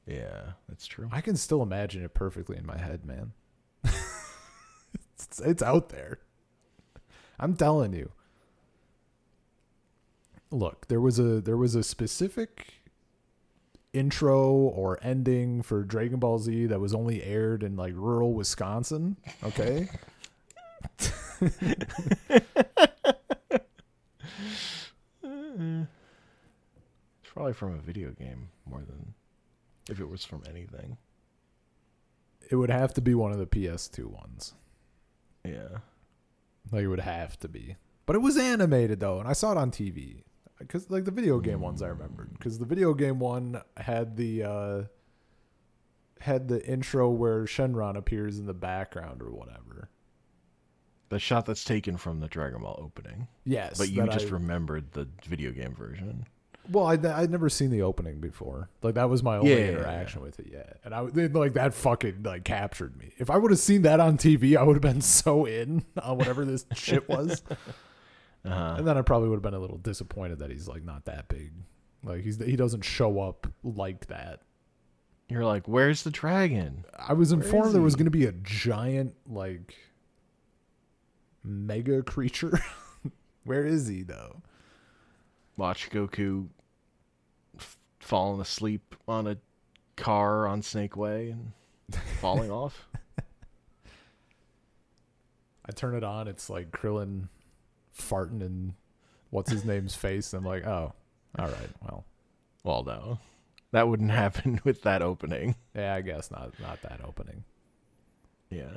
Yeah, that's true. I can still imagine it perfectly in my head, man. It's out there. I'm telling you. Look, there was a specific intro or ending for Dragon Ball Z that was only aired in like rural Wisconsin. Okay. It's probably from a video game more than if it was from anything. It would have to be one of the PS2 ones. Yeah. Like it would have to be. But it was animated though, and I saw it on TV. Because like the video game ones I remembered. Because the video game one had the intro where Shenron appears in the background or whatever. The shot that's taken from the Dragon Ball opening. Yes. But you just remembered the video game version. Well, I'd never seen the opening before. Like that was my only interaction with it yet. And like that fucking like captured me. If I would have seen that on TV, I would have been so in on whatever this shit was. And then I probably would have been a little disappointed that he's like not that big. Like he doesn't show up like that. You're like, where's the dragon? I was informed there was going to be a giant like mega creature. Where is he though? Watch Goku falling asleep on a car on Snake Way and falling off. I turn it on. It's like Krillin farting in what's his name's face. I'm like, oh, all right. Well, no, that wouldn't happen with that opening. Yeah, I guess not that opening. Yeah,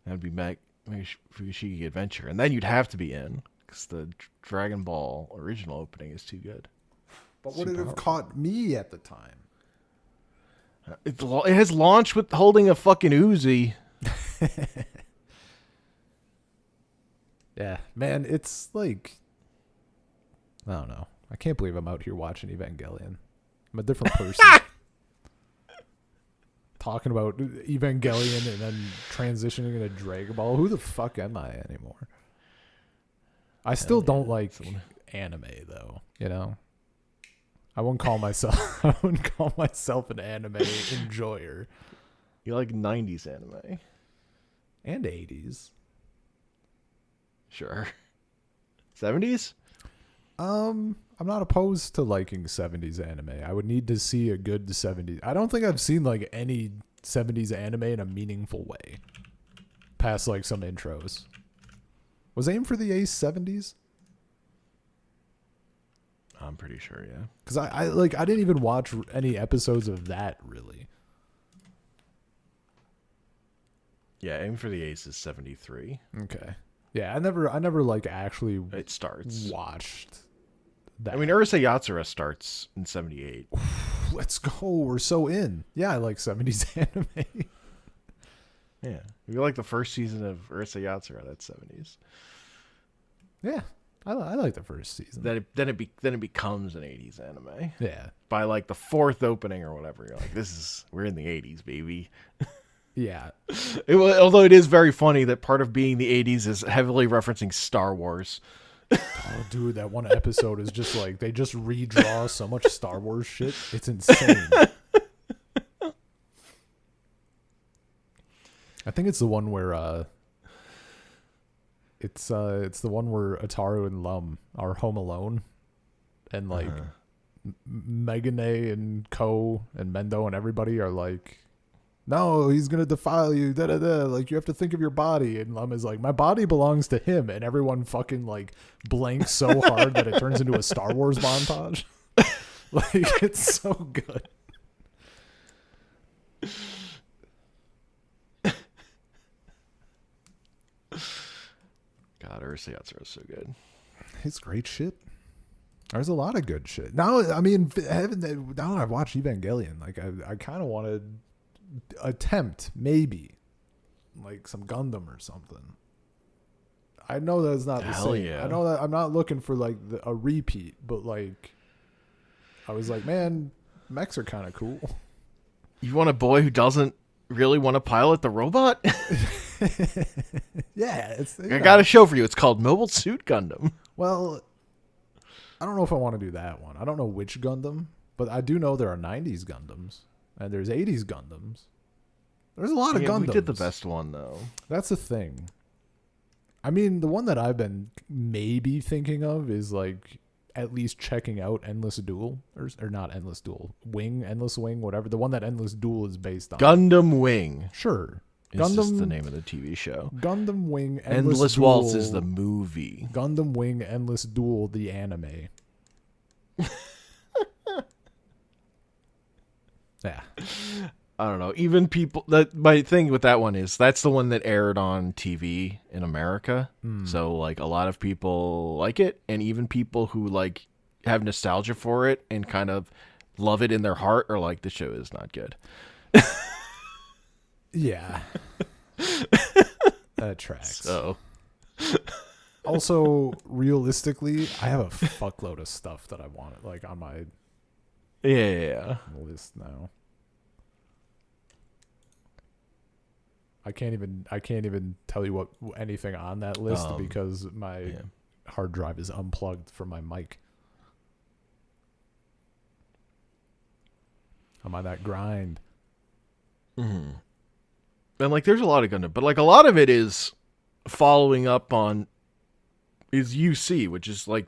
that'd be Fushigi Adventure, and then you'd have to be in because the Dragon Ball original opening is too good. But would it have caught me at the time? It has launched with holding a fucking Uzi. Yeah, man, it's like, I don't know. I can't believe I'm out here watching Evangelion. I'm a different person. Talking about Evangelion and then transitioning into Dragon Ball. Who the fuck am I anymore? I still don't like anime though, you know? I wouldn't call myself an anime enjoyer. You like 90s anime? And 80s. Sure. 70s? I I'm not opposed to liking 70s anime. I would need to see a good 70s. I don't think I've seen like any 70s anime in a meaningful way past like some intros. Was Aim for the Ace 70s? I'm pretty sure, yeah. Because I didn't even watch any episodes of that really. Yeah, Aim for the Ace is 73. Okay. Yeah, I never like actually It starts. watched that. I mean, Urusei Yatsura starts in 78. Let's go. We're so in. Yeah, I like 70s anime. Yeah. If you like the first season of Urusei Yatsura, that's 70s. Yeah, I like the first season. Then it becomes an 80s anime. Yeah. By like the fourth opening or whatever, you're like, we're in the 80s, baby. Yeah. Although it is very funny that part of being the 80s is heavily referencing Star Wars. Oh, dude, that one episode is just like they just redraw so much Star Wars shit. It's insane. I think it's the one where it's the one where Ataru and Lum are home alone, and like Megane and Ko and Mendo and everybody are like, no, he's gonna defile you, da da da. Like, you have to think of your body. And Lum is like, my body belongs to him. And everyone fucking like blanks so hard that it turns into a Star Wars montage. Like, it's so good. God, Urusei Yatsura is so good. It's great shit. There's a lot of good shit. Now, I mean, now that I've watched Evangelion, like I kind of want to attempt maybe like some Gundam or something. I know that's not the same. Yeah. I know that I'm not looking for like a repeat, but like I was like, man, mechs are kind of cool. You want a boy who doesn't really want to pilot the robot? Yeah, I got a show for you. It's called Mobile Suit Gundam. Well, I don't know if I want to do that one. I don't know which Gundam, but I do know there are 90s Gundams and there's 80s Gundams. There's a lot of Gundams. We did the best one though. That's the thing. I mean, the one that I've been maybe thinking of is like at least checking out Endless Duel or not Endless Duel, Endless Wing, whatever. The one that Endless Duel is based on. Gundam Wing. Sure. Is just the name of the TV show. Gundam Wing Endless Duel, Waltz is the movie. Gundam Wing Endless Duel, the anime. Yeah. I don't know. Even people my thing with that one is that's the one that aired on TV in America. So like a lot of people like it, and even people who like have nostalgia for it and kind of love it in their heart are like, the show is not good. Yeah. That tracks. So also, realistically, I have a fuckload of stuff that I want like on my yeah. list now. I can't even tell you what anything on that list because my hard drive is unplugged from my mic. I'm on that grind. Mm-hmm. And like there's a lot of Gundam, but like a lot of it is following up on is UC, which is like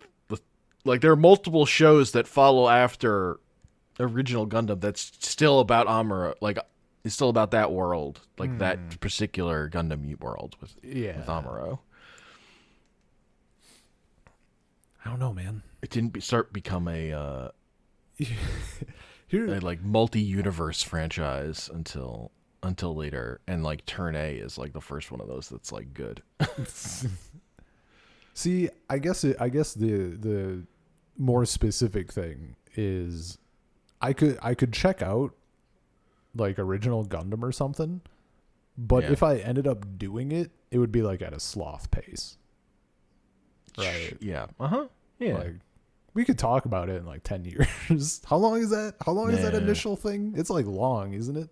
there are multiple shows that follow after original Gundam that's still about Amuro, like it's still about that world, like that particular Gundam world with Amuro. I don't know, man. It didn't become a Here, a like multi-universe franchise until later, and like Turn A is like the first one of those that's like good. See, I guess the more specific thing is I could check out like original Gundam or something, but if I ended up doing it, it would be like at a sloth pace. Right. Yeah. Uh-huh. Yeah. Like, we could talk about it in like 10 years. How long is that? How long is that initial thing? It's like long, isn't it?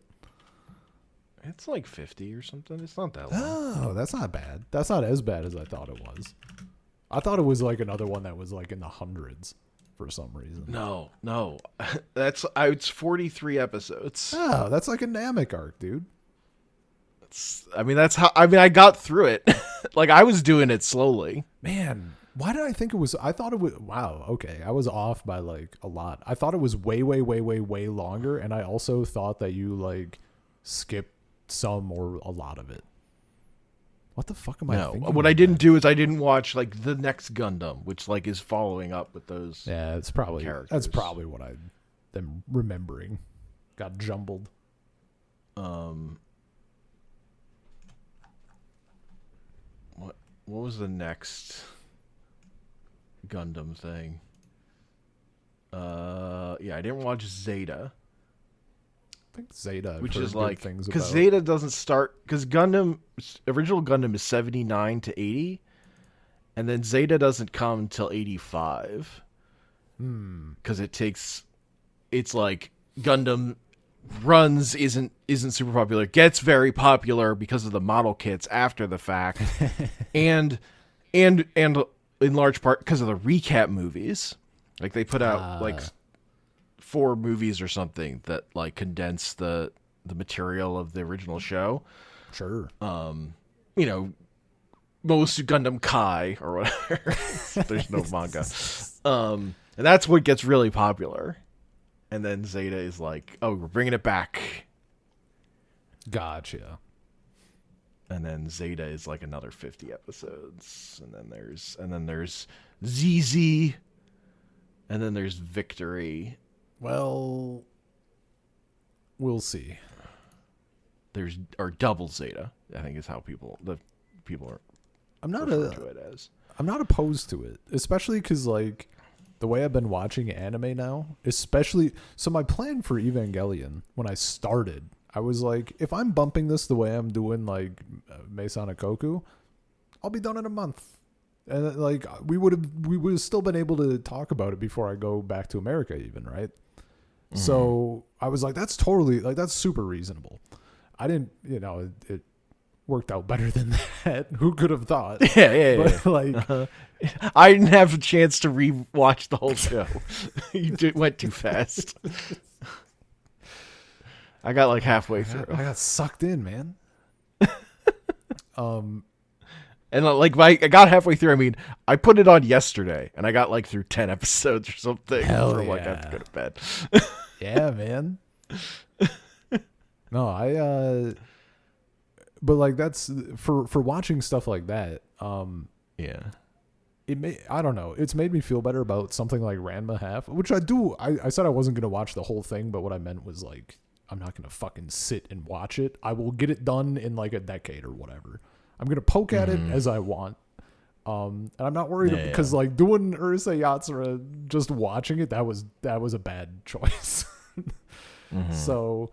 It's like 50 or something. It's not that long. Oh, that's not bad. That's not as bad as I thought it was. I thought it was like another one that was like in the hundreds for some reason. No. It's 43 episodes. Oh, that's like a Namek arc, dude. I got through it. Like I was doing it slowly. Man, Why did I think it was? I thought it was. Wow. Okay, I was off by like a lot. I thought it was way, way, way, way, way longer, and I also thought that you like skipped some or a lot of it. What the fuck am I thinking? What I didn't do is I didn't watch like the next Gundam, which like is following up with those. Yeah, it's probably characters. That's probably what I am remembering. Got jumbled. What was the next Gundam thing? Yeah, I didn't watch Zeta. I think Zeta, which is like things because about. Zeta doesn't start because original Gundam is 79 to 80, and then Zeta doesn't come until 85. Because it's like Gundam runs isn't super popular, gets very popular because of the model kits after the fact, and in large part because of the recap movies. Like they put out like 4 movies or something that like condense the material of the original show. Sure. You know, most Gundam Kai or whatever. There's no manga. And that's what gets really popular. And then Zeta is like, oh, we're bringing it back. Gotcha. And then Zeta is like another 50 episodes. And then there's ZZ. And then there's Victory. Well, we'll see. There's Double Zeta, I think is how people are referring to it as. I'm not opposed to it, especially because like the way I've been watching anime now, especially. So my plan for Evangelion when I started, I was like, if I'm bumping this the way I'm doing like Meisana Koku, I'll be done in a month. And like we would have still been able to talk about it before I go back to America, even, right? Mm-hmm. So I was like, that's totally like that's super reasonable. I didn't, it worked out better than that. Who could have thought? Yeah. But like, I didn't have a chance to re-watch the whole show. Went too fast. I got like halfway through. I got sucked in, man. And like I got halfway through. I mean, I put it on yesterday, and I got like through 10 episodes or something. Hell Like I yeah. have to go to bed. Yeah, man. No, but like that's for watching stuff like that. Yeah. I don't know. It's made me feel better about something like Ranma Half, which I do. I said I wasn't gonna watch the whole thing, but what I meant was like I'm not gonna fucking sit and watch it. I will get it done in like a decade or whatever. I'm gonna poke at it as I want. And I'm not worried because like doing Urusei Yatsura, just watching it, that was a bad choice. So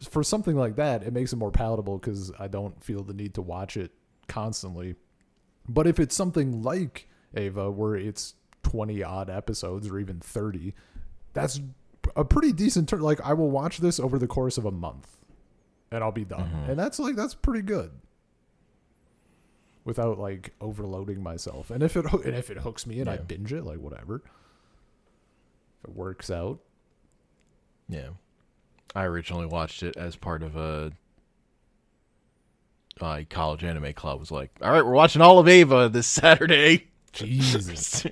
for something like that, it makes it more palatable because I don't feel the need to watch it constantly. But if it's something like Eva, where it's 20 odd episodes or even 30, that's a pretty decent turn. Like I will watch this over the course of a month and I'll be done. And that's pretty good without like overloading myself. And if it hooks me in, I binge it, like whatever. If it works out. Yeah. I originally watched it as part of a college anime club. Was like, all right, we're watching all of Ava this Saturday. Jesus.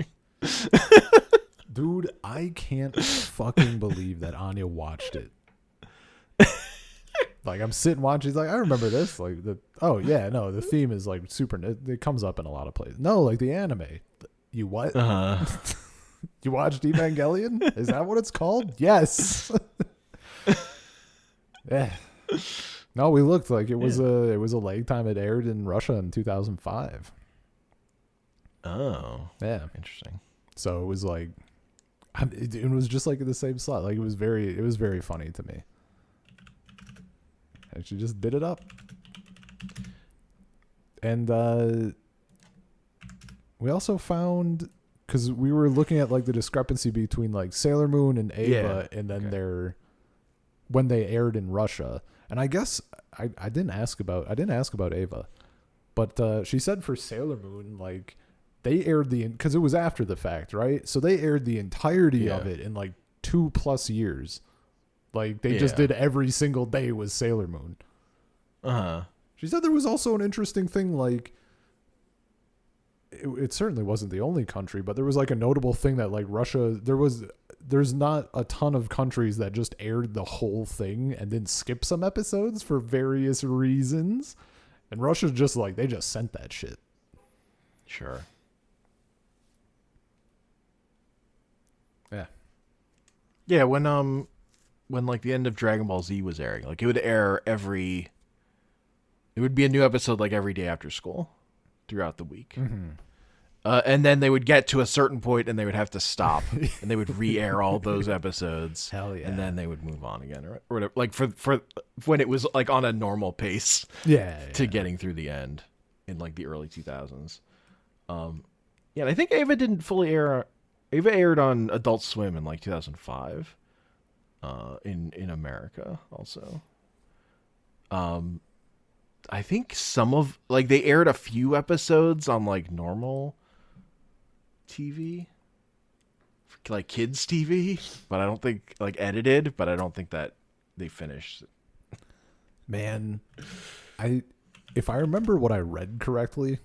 Dude, I can't fucking believe that Anya watched it. Like I'm sitting watching, he's like, I remember this. Like the theme is like super. It comes up in a lot of places. No, like the anime. You what? You watched Evangelion? Is that what it's called? Yes. Yeah. No, we looked like it was a lag time. It aired in Russia in 2005. Oh, yeah, interesting. So it was like, it was just like in the same slot. Like it was very funny to me. And she just did it up. And we also found, because we were looking at like the discrepancy between like Sailor Moon and Ava, and then when they aired in Russia. And I guess I didn't ask about Ava, but she said for Sailor Moon, like they aired because it was after the fact, right? So they aired the entirety of it in like 2+ years. Like they just did every single day was Sailor Moon. She said there was also an interesting thing, like it certainly wasn't the only country, but there was like a notable thing that like Russia, there's not a ton of countries that just aired the whole thing and then skip some episodes for various reasons. And Russia's just like, they just sent that shit. Sure. Yeah. Yeah, when like the end of Dragon Ball Z was airing, like it would air it would be a new episode like every day after school throughout the week. Mm-hmm. And then they would get to a certain point and they would have to stop and they would re-air all those episodes. Hell yeah. And then they would move on again or whatever. Like for when it was like on a normal pace to getting through the end in like the early 2000s. Yeah, and I think Ava didn't fully air. Ava aired on Adult Swim in like 2005 in America also. I think some of like they aired a few episodes on like normal TV, like kids TV, but I don't think like edited, but I don't think that they finished. Man, if I remember what I read correctly,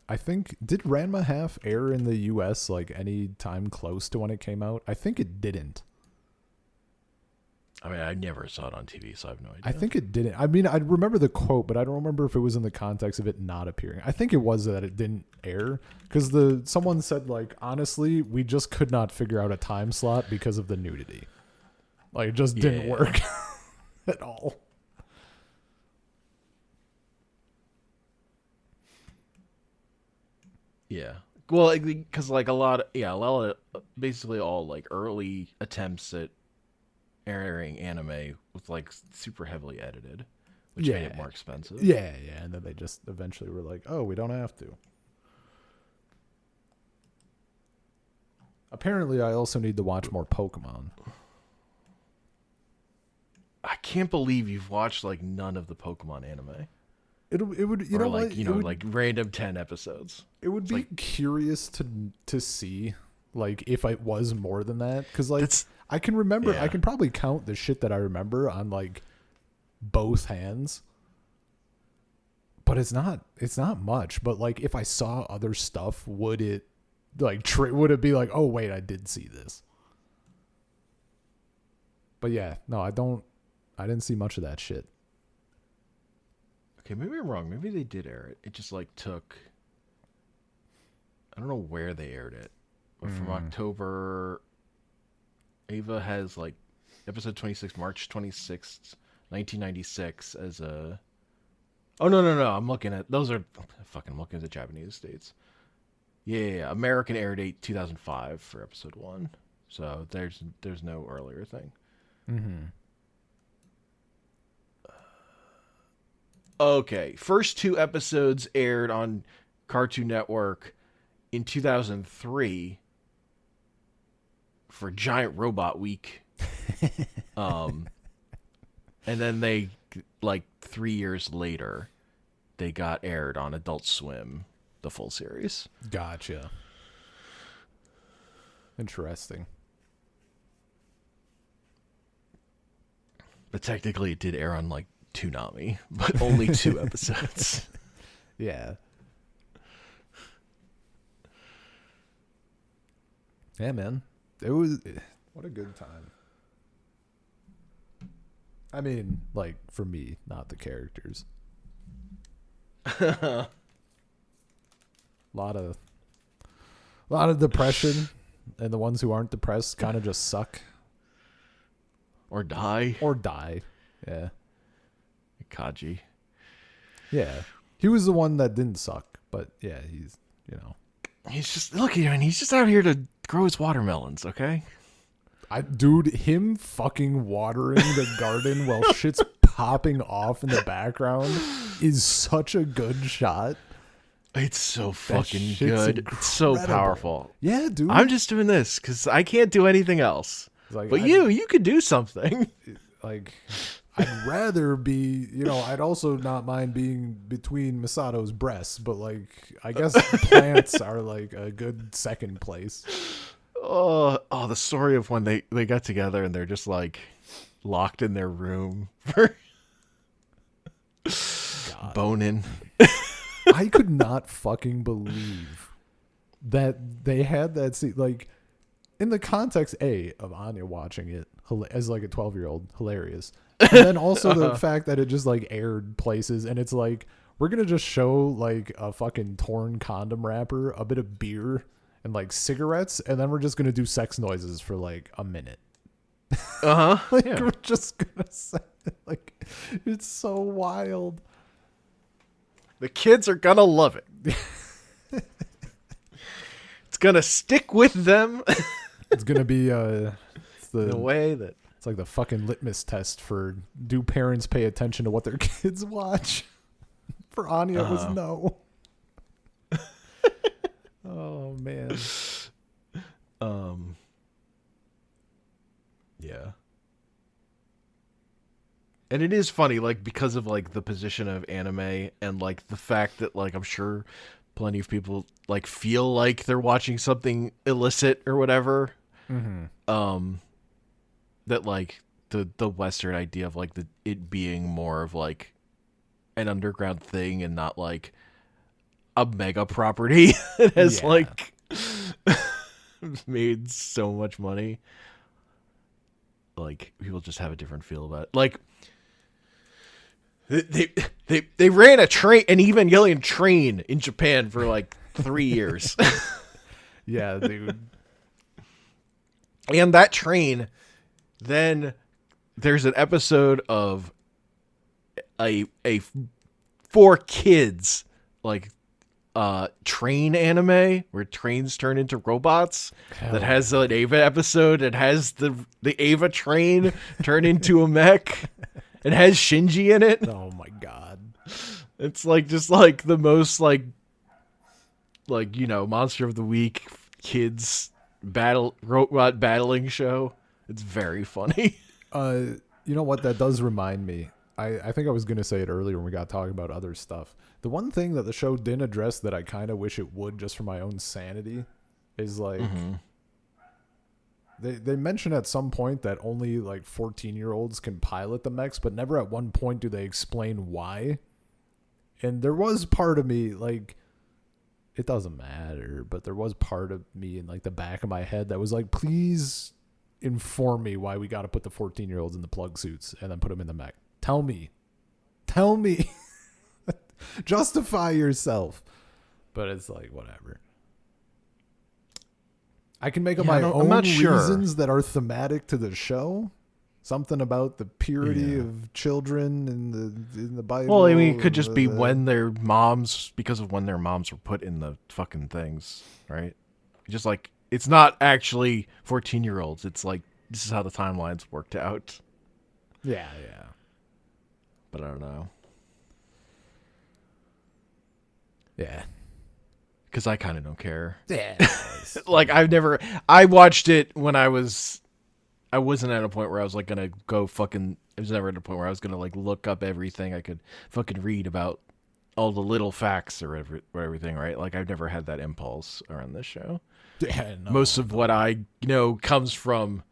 I think did Ranma half air in the US like any time close to when it came out? I think it didn't. I mean, I never saw it on TV, so I have no idea. I think it didn't. I mean, I remember the quote, but I don't remember if it was in the context of it not appearing. I think it was that it didn't air because someone said like, honestly, we just could not figure out a time slot because of the nudity. Like it just didn't work at all. Yeah. Well, because like a lot of basically all like early attempts at airing anime was like super heavily edited, which made it more expensive. Yeah, and then they just eventually were like, "Oh, we don't have to." Apparently, I also need to watch more Pokemon. I can't believe you've watched like none of the Pokemon anime. It would or like like random 10 episodes. It would be like, curious to see like if it was more than that because like I can remember I can probably count the shit that I remember on like both hands, but it's not much. But like if I saw other stuff, would it like would it be like, oh wait, I did see this? But yeah, no, I didn't see much of that shit. Okay, maybe I'm wrong. Maybe they did air it. It just like took. I don't know where they aired it, but from October. Ava has like episode 26, March 26th, 1996 as a. Oh no! I'm looking at those are fucking looking at the Japanese states. Yeah. American air date 2005 for episode 1. So there's no earlier thing. Mm-hmm. Okay, first 2 episodes aired on Cartoon Network in 2003 for Giant Robot Week. And then they like 3 years later they got aired on Adult Swim, the full series. Gotcha. Interesting. But technically it did air on like Toonami, but only 2 episodes. Yeah. Yeah, man. It was what a good time. I mean, like for me, not the characters. A lot of depression, and the ones who aren't depressed kind of just suck or die. Yeah. Kaji. Yeah. He was the one that didn't suck, but yeah, he's, he's just look at him. He's just out here to grow his watermelons, okay? Dude, him fucking watering the garden while shit's popping off in the background is such a good shot. It's so fucking good. Incredible. It's so powerful. Yeah, dude. I'm just doing this because I can't do anything else. Like, but you could do something. Like, I'd rather be, I'd also not mind being between Misato's breasts, but like, I guess plants are like a good second place. Oh, the story of when they got together and they're just like locked in their room for boning. I could not fucking believe that they had that scene, like, in the context of Anya watching it as like a 12-year-old, hilarious. And then also the fact that it just like aired places, and it's like, we're gonna just show like a fucking torn condom wrapper, a bit of beer, and like cigarettes, and then we're just gonna do sex noises for like a minute. Like, Yeah. we're just gonna say, like, it's so wild. The kids are gonna love it. It's gonna stick with them. It's gonna be it's the way that it's like the fucking litmus test for, do parents pay attention to what their kids watch? For Anya, it was no. Oh man. Yeah. And it is funny, like, because of like the position of anime and like the fact that, like, I'm sure plenty of people like feel like they're watching something illicit or whatever. Mm-hmm. That like the Western idea of like it being more of like an underground thing and not like a mega property that has like made so much money. Like, people just have a different feel about it. Like, they ran an Evangelion train in Japan for like 3 years. Yeah, dude. And that train, then there's an episode of a for kids like train anime where trains turn into robots. That has an Ava episode. It has the Ava train turn into a mech. It has Shinji in it. Oh my god. It's like just like the most like you know, Monster of the Week kids robot battling show. It's very funny. You know what? That does remind me. I think I was going to say it earlier when we got talking about other stuff. The one thing that the show didn't address that I kind of wish it would, just for my own sanity, is like, they mention at some point that only like 14-year-olds can pilot the mechs, but never at one point do they explain why. And there was part of me, like, it doesn't matter, but there was part of me in like the back of my head that was like, please inform me why we got to put the 14-year-olds in the plug suits and then put them in the mech. Tell me. Justify yourself. But it's like, whatever. I can make up my own reasons that are thematic to the show. Something about the purity of children in the Bible. Well, I mean, it could just be when their moms, because of when their moms were put in the fucking things, right? Just like, it's not actually 14-year-olds. It's like, this is how the timelines worked out. Yeah. But I don't know. Yeah. Because I kind of don't care. Yeah. Like, I watched it when I wasn't at a point where I was like gonna go fucking, I was never at a point where I was gonna like look up everything I could fucking read about all the little facts or everything, right? Like, I've never had that impulse around this show. Yeah, no. Most of what I know comes from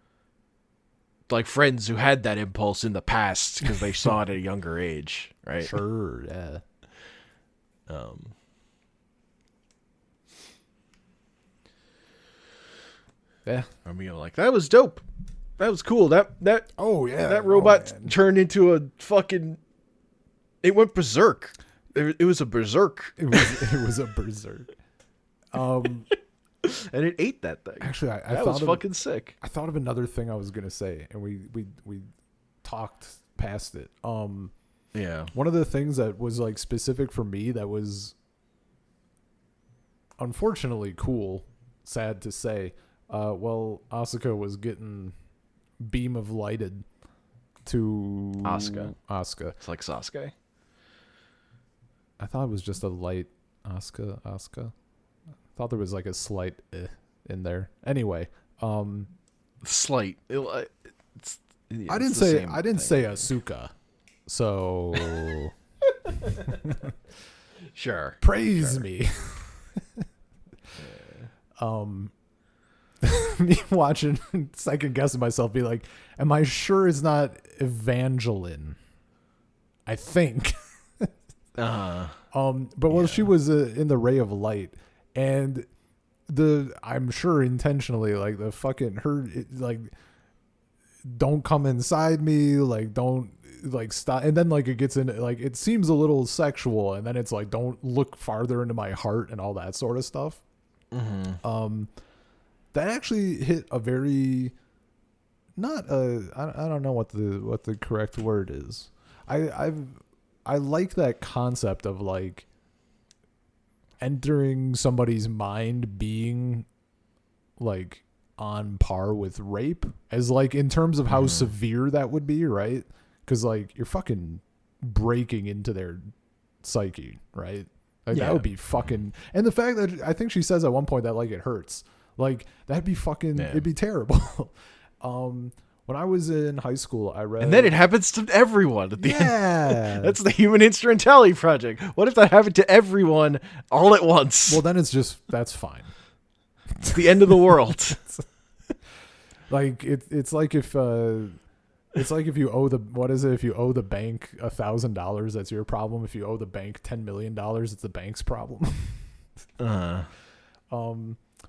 like friends who had that impulse in the past because they saw it at a younger age, right? Sure, yeah. Yeah. I mean, like, that was dope. That was cool. That Oh yeah. that robot turned into a fucking. It went berserk. It was a berserk. It was a berserk. And it ate that thing. Actually, that was fucking sick. I thought of another thing I was gonna say, and we talked past it. Yeah. One of the things that was like specific for me that was unfortunately cool, sad to say. Well, Asuka was getting beam of lighted to Asuka. Asuka. It's like Sasuke. I thought it was just a light Asuka. I thought there was like a slight in there. Anyway, Slight. I didn't say Asuka. So sure. Praise me. Me watching, second guessing myself, be like, am I sure it's not Evangelion? I think. But she was in the ray of light, and I'm sure intentionally, like the fucking like don't come inside me, like don't like stop, and then like it gets in, like it seems a little sexual, and then it's like don't look farther into my heart and all that sort of stuff. That actually hit a very not I don't know what the correct word is. I like that concept of like entering somebody's mind being like on par with rape, as like in terms of how severe that would be, right? Because like you're fucking breaking into their psyche, right? Like that would be fucking, and the fact that I think she says at one point that like it hurts, like that'd be fucking, it'd be terrible. When I was in high school, I read, and then it happens to everyone at the end. That's the Human Instrumentality Project. What if that happened to everyone all at once? Well, then that's fine. It's the end of the world. Like it's like if you owe if you owe the bank $1,000, that's your problem. If you owe the bank $10 million, it's the bank's problem. But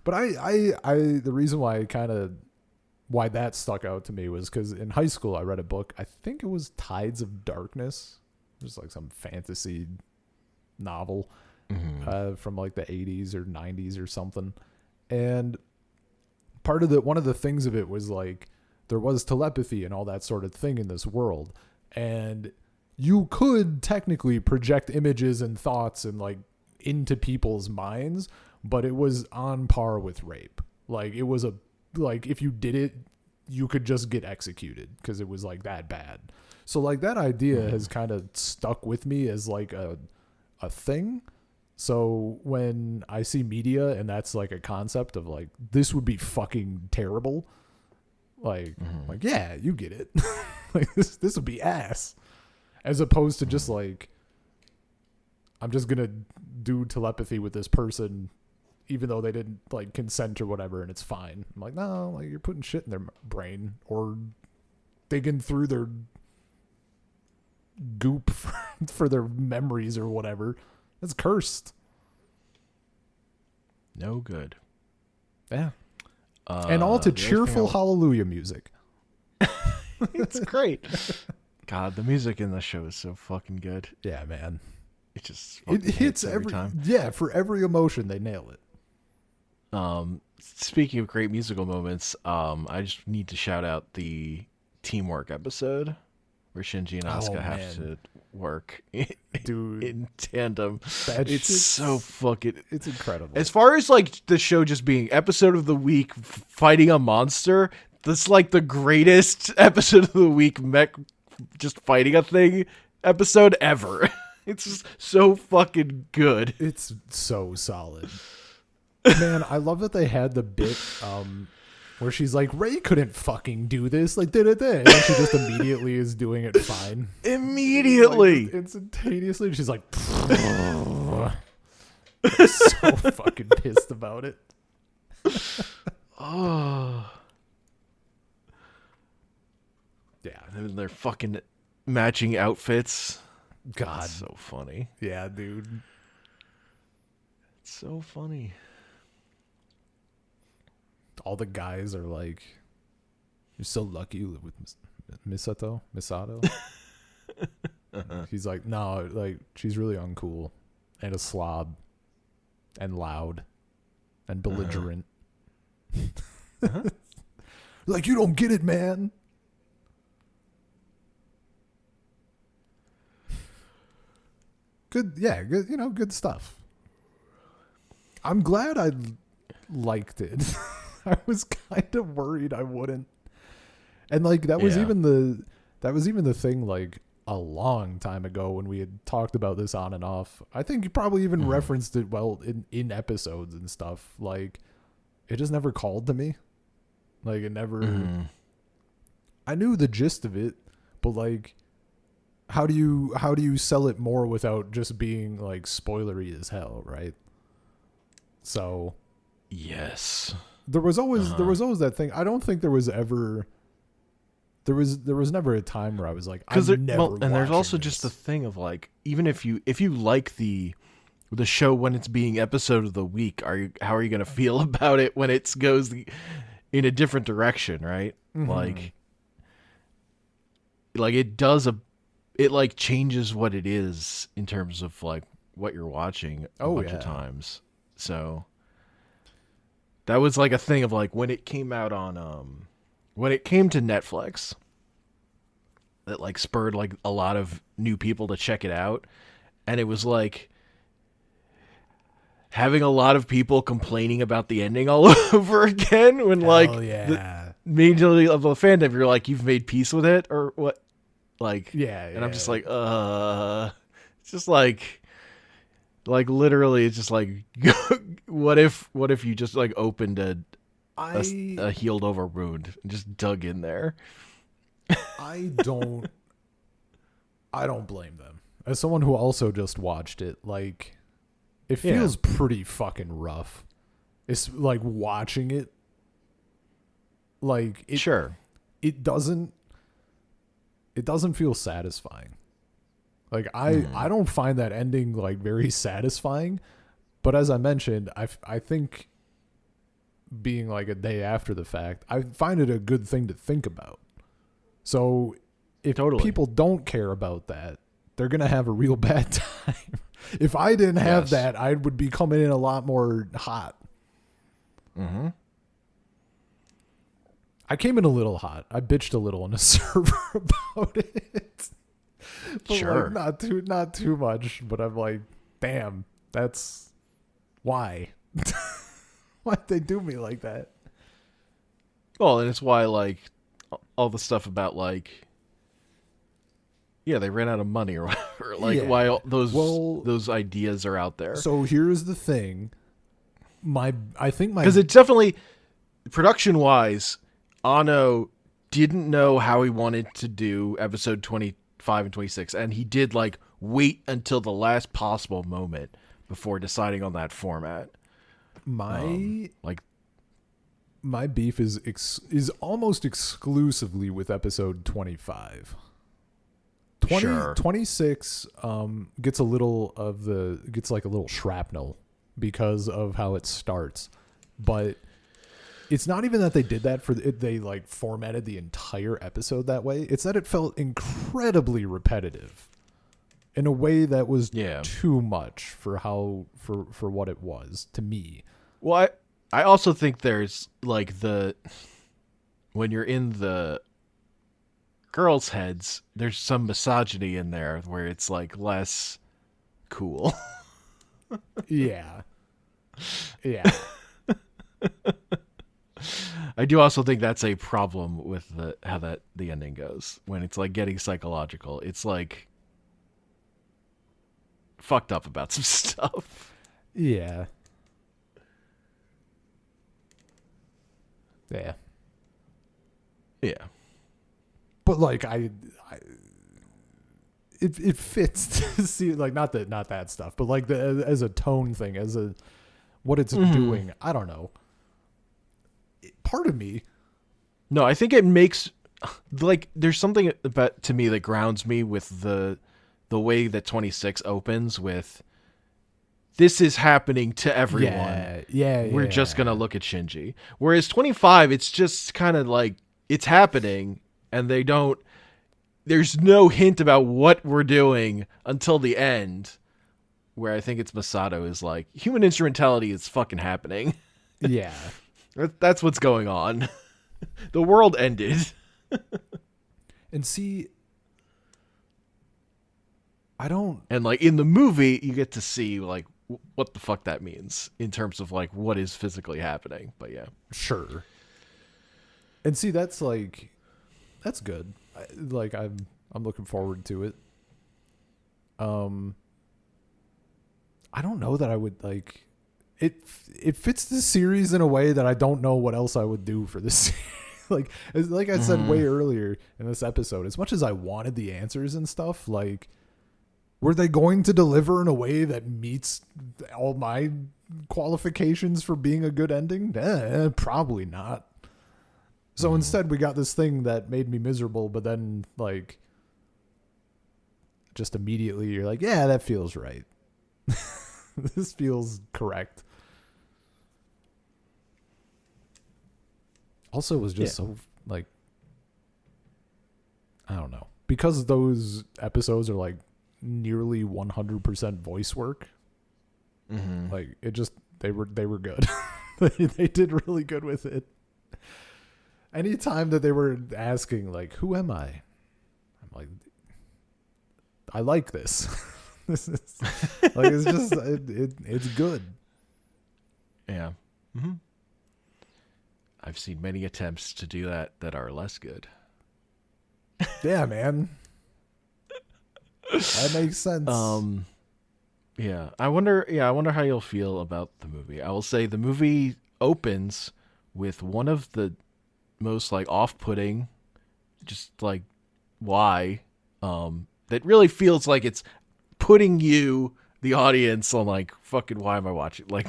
the reason why that stuck out to me was because in high school I read a book. I think it was Tides of Darkness. It was like some fantasy novel from like the 80s or 90s or something. And one of the things of it was like there was telepathy and all that sort of thing in this world, and you could technically project images and thoughts and like into people's minds, but it was on par with rape. Like it was like if you did it, you could just get executed because it was like that bad. So like that idea has kind of stuck with me as like a thing. So when I see media and that's like a concept of like this would be fucking terrible, like like yeah, you get it. Like this would be ass, as opposed to just like I'm just gonna do telepathy with this person even though they didn't like consent or whatever, and it's fine. I'm like, no, like you're putting shit in their brain or digging through their goop for their memories or whatever. That's cursed. No good. Yeah. And all to cheerful hallelujah music. It's great. God, the music in the show is so fucking good. Yeah, man. It just it hits every time. Yeah, for every emotion they nail it. Speaking of great musical moments, I just need to shout out the teamwork episode where Shinji and Asuka have to work in tandem. It's so fucking... It's incredible. As far as like the show just being episode of the week fighting a monster, that's like the greatest episode of the week mech just fighting a thing episode ever. It's just so fucking good. It's so solid. Man, I love that they had the bit where she's like, Ray couldn't fucking do this. Like, and she just immediately is doing it fine. Immediately. Like, instantaneously. She's like, so fucking pissed about it. Oh. Yeah, and they're fucking matching outfits. God. That's so funny. Yeah, dude. It's so funny. All the guys are like, you're so lucky you live with Misato. He's like, no, like, she's really uncool and a slob and loud and belligerent. Like, you don't get it, man. Good, yeah, good, good stuff. I'm glad I liked it. I was kind of worried I wouldn't. And like that was even the thing like a long time ago when we had talked about this on and off. I think you probably even referenced it in episodes and stuff. Like it just never called to me. Like it never I knew the gist of it, but like how do you sell it more without just being like spoilery as hell, right? So yes. There was always that thing. I don't think there was never a time where I was like, I'm never watching and there's also this. just the thing of like, even if you like the the show when it's being episode of the week, how are you going to feel about it when it goes in a different direction, right? Mm-hmm. Like it does it like changes what it is in terms of like what you're watching a bunch of times. So that was like a thing of like when it came out on when it came to Netflix, that like spurred like a lot of new people to check it out, and it was like having a lot of people complaining about the ending all over again when like the majority of the fandom, you're like, you've made peace with it or what? Like, and I'm just like, it's just like literally, it's just like, what if you just like opened a healed over wound and just dug in there? I don't blame them. As someone who also just watched it, like, it feels pretty fucking rough. It's like watching it. Like, it doesn't feel satisfying. Like, I don't find that ending like very satisfying, but as I mentioned, I think being like a day after the fact, I find it a good thing to think about. So if people don't care about that, they're going to have a real bad time. If I didn't have that, I would be coming in a lot more hot. Mm-hmm. I came in a little hot. I bitched a little on the server about it. But sure. Like, not too much, but I'm like, damn, that's why. Why'd they do me like that? Well, and it's why like all the stuff about like, they ran out of money or whatever. Like why all those ideas are out there. So here's the thing. Because it definitely, production wise, Anno didn't know how he wanted to do episode 25 and 26, and he did like wait until the last possible moment before deciding on that format. My beef is almost exclusively with episode 25. 26 gets like a little shrapnel because of how it starts, but it's not even that they did that they like formatted the entire episode that way. It's that it felt incredibly repetitive in a way that was too much for what it was to me. Well, I also think there's like when you're in the girls' heads, there's some misogyny in there where it's like less cool. Yeah. I do also think that's a problem with how the ending goes when it's like getting psychological. It's like fucked up about some stuff. Yeah. But like it fits to see, like, not that stuff, but like as a tone thing, as a what it's doing. I don't know. Part of me. No, I think it makes like there's something about to me that grounds me with the way that 26 opens with this is happening to everyone. We're just gonna look at Shinji. Whereas 25, it's just kind of like it's happening, and there's no hint about what we're doing until the end, where I think it's Masato is like, human instrumentality is fucking happening. Yeah. That's what's going on. The world ended. And see, and like in the movie, you get to see like what the fuck that means in terms of like what is physically happening. But yeah. Sure. And see, that's good. I'm looking forward to it. I don't know that I would like it. It fits the series in a way that I don't know what else I would do for this series. like I said way earlier in this episode, as much as I wanted the answers and stuff, like, were they going to deliver in a way that meets all my qualifications for being a good ending? Probably not. So instead, we got this thing that made me miserable, but then, like, just immediately you're like, yeah, that feels right. This feels correct. Also, it was just so like, I don't know, because those episodes are like nearly 100% voice work. Mm-hmm. Like it just they were good. They did really good with it. Anytime that they were asking like, "Who am I?" I'm like, I like this. This is like it's just it's good. Yeah. Mm-hmm. I've seen many attempts to do that are less good. Yeah, man. That makes sense. Yeah. I wonder how you'll feel about the movie. I will say the movie opens with one of the most like off-putting, just like why that really feels like it's putting you, the audience, on like, fucking why am I watching? Like,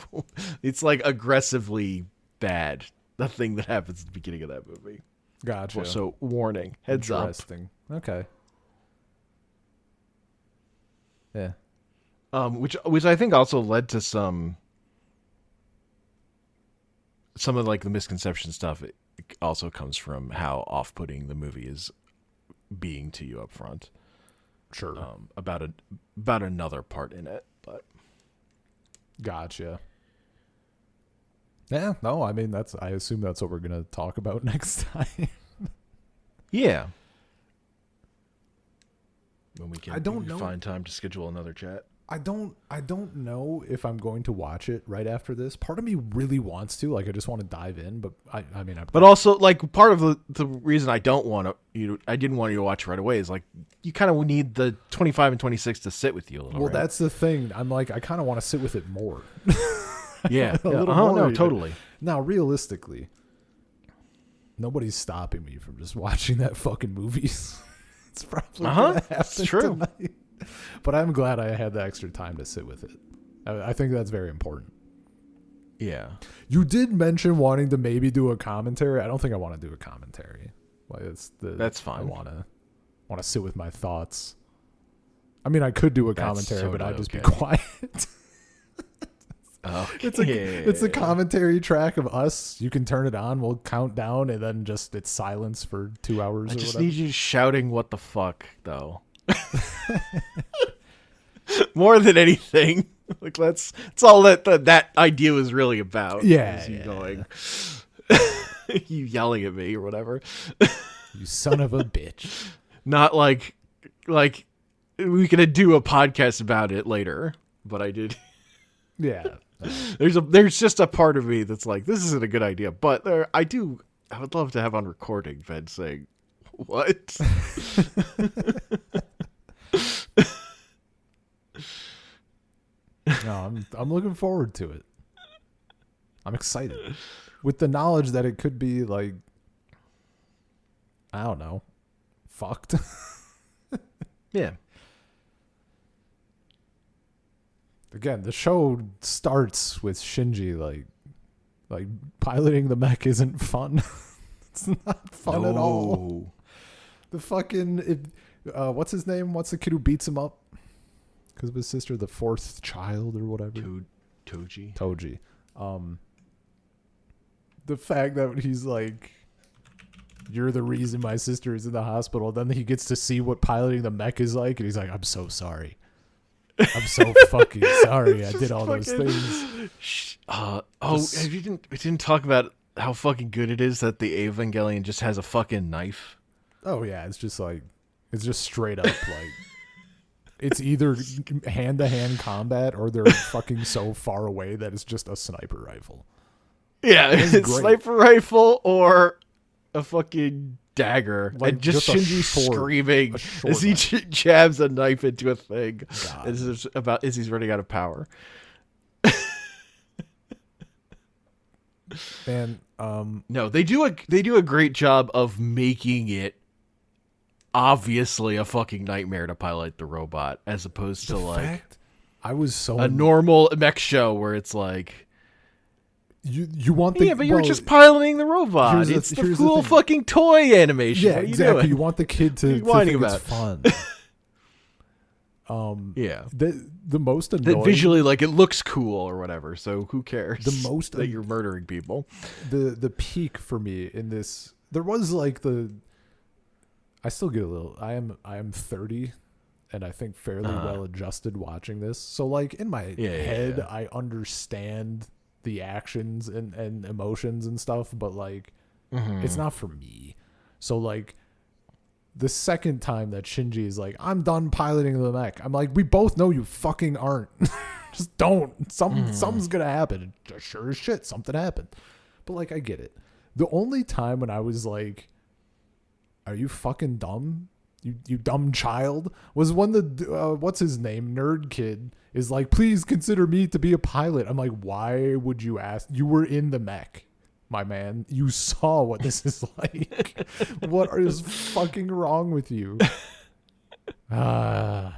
it's like aggressively bad, the thing that happens at the beginning of that movie. Gotcha. So warning, heads up. Interesting. Okay. Yeah. Which I think also led to some of like the misconception stuff. It also comes from how off-putting the movie is being to you up front. Sure. About another part in it, but gotcha. Yeah, no, I mean I assume that's what we're gonna talk about next time. Yeah. When we can I don't know. find time to schedule another chat. I don't know if I'm going to watch it right after this. Part of me really wants to, like I just want to dive in, but I mean but also like part of the reason I don't want to I didn't want you to watch right away is like you kind of need the 25 and 26 to sit with you a little. Well, right? that's the thing. I'm like I kind of want to sit with it more. Yeah. A little more. more No, even. totally. Now, realistically, nobody's stopping me from just watching that fucking movies. It's probably gonna happen It's true. tonight. But I'm glad I had the extra time to sit with it. I think that's very important. Yeah. You did mention wanting to maybe do a commentary. I don't think I want to do a commentary. Like That's fine. I want to sit with my thoughts. I mean, I could do a commentary, totally but I'd just be okay. quiet. Okay. It's a commentary track of us. You can turn it on. We'll count down, and then just it's silence for 2 hours. I or just whatever. need you shouting "What the fuck," though. More than anything, like that's all that idea was really about. Yeah, you yeah. going, you yelling at me or whatever. You son of a bitch. Not like we could do a podcast about it later, but I did. Yeah. There's just a part of me that's like, this isn't a good idea, but I would love to have on recording Ben saying, "What?" No, I'm looking forward to it. I'm excited with the knowledge that it could be like, I don't know, fucked. Yeah. Again, the show starts with Shinji like piloting the mech isn't fun. It's not fun at all. The fucking what's his name? What's the kid who beats him up? Because of his sister, the fourth child or whatever. Toji. The fact that he's like, "You're the reason my sister is in the hospital." Then he gets to see what piloting the mech is like, and he's like, "I'm so sorry. I'm so fucking sorry. I did all those things." We didn't talk about how fucking good it is that the Evangelion just has a fucking knife. Oh yeah, it's just straight up like it's either hand-to-hand combat or they're fucking so far away that it's just a sniper rifle. Yeah, It's it's great. sniper rifle or a fucking dagger, Like and just just a Shinji short- screaming a short as he knife. jabs a knife into a thing. God. As he's running out of power. And No, they do a great job of making it obviously a fucking nightmare to pilot the robot, as opposed to like fact, I was so a normal mech show where it's like, you want the but you're just piloting the robot. here's It's the- the here's the cool thing. fucking toy animation. yeah, What are you exactly. doing? You want the kid What are to you whining think about? it's fun. Yeah. The most That annoying, visually, like, it looks cool or whatever, so who cares the most that you're murdering people? the peak for me in this, there was like I still get a little, I am 30 and I think fairly well adjusted watching this. So like in my head, yeah. I understand the actions and emotions and stuff, but like it's not for me. So like the second time that Shinji is like, I'm done piloting the mech, I'm like, we both know you fucking aren't. Just don't. Something's gonna happen. Sure as shit, something happened. But like, I get it. The only time when I was like, are you fucking dumb? You dumb child, was when the what's his name, nerd kid, is like, please consider me to be a pilot. I'm like, why would you ask? You were in the mech, my man. You saw what this is like. What is fucking wrong with you? I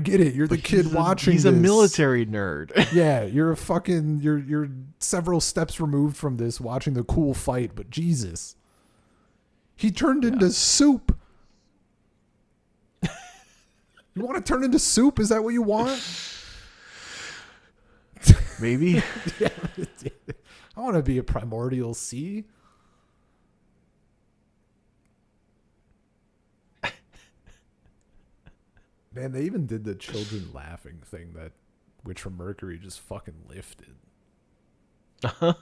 get it. You're the kid watching. He's this. a military nerd. Yeah, you're a fucking. You're several steps removed from this, watching the cool fight. But Jesus, he turned into soup. You want to turn into soup? Is that what you want? Maybe. Yeah, I want to be a primordial sea. Man, they even did the children laughing thing that Witch from Mercury just fucking lifted. Uh-huh.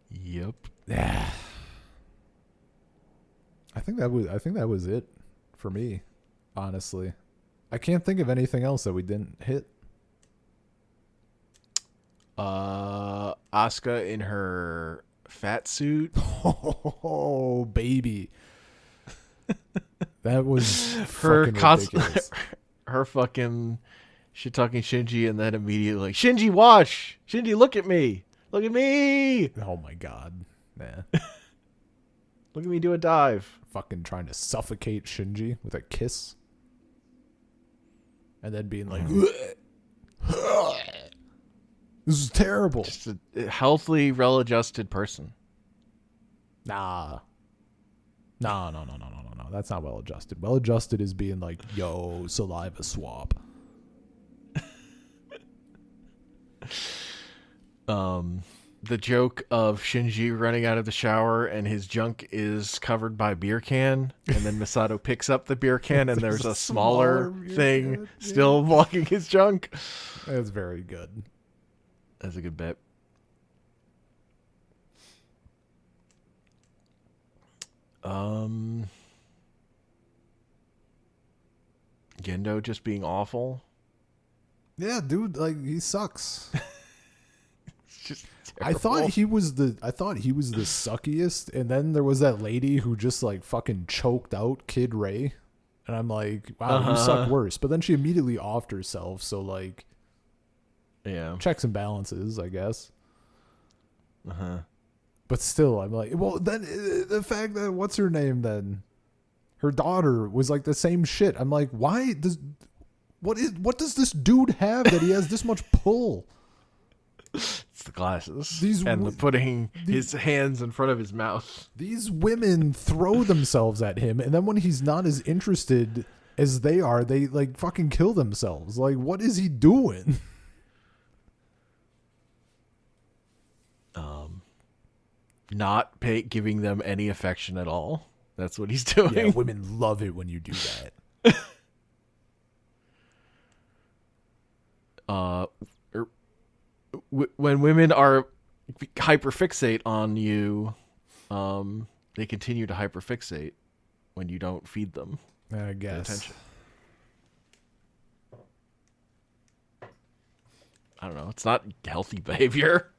Yep. Yeah. I think that was it for me, honestly. I can't think of anything else that we didn't hit. Asuka in her fat suit. Oh, baby. That was Her fucking ridiculous. her fucking shit talking Shinji, and then immediately like, Shinji, watch! Shinji, look at me! Look at me! Oh my god. Nah. Look at me do a dive. Fucking trying to suffocate Shinji with a kiss. And then being like, this is terrible. Just a healthily, well-adjusted person. Nah. No. That's not well adjusted. Well adjusted is being like, yo, saliva swap. The joke of Shinji running out of the shower and his junk is covered by beer can, and then Misato picks up the beer can and there's a smaller thing can, still blocking his junk. That's very good. That's a good bit. Gendo just being awful. Yeah, dude, like he sucks. It's just I thought he was the suckiest, and then there was that lady who just like fucking choked out Kid Ray, and I'm like, wow, you suck worse. But then she immediately offed herself, so like, yeah, checks and balances, I guess. But still, I'm like, well, then the fact that what's her name then, her daughter was like the same shit. I'm like, what does this dude have that he has this much pull? It's the glasses putting his hands in front of his mouth. These women throw themselves at him, and then when he's not as interested as they are, they like fucking kill themselves. Like, what is he doing? Not giving them any affection at all. That's what he's doing. Yeah, women love it when you do that. When women are hyperfixate on you, they continue to hyperfixate when you don't feed them. I guess. Attention. I don't know. It's not healthy behavior.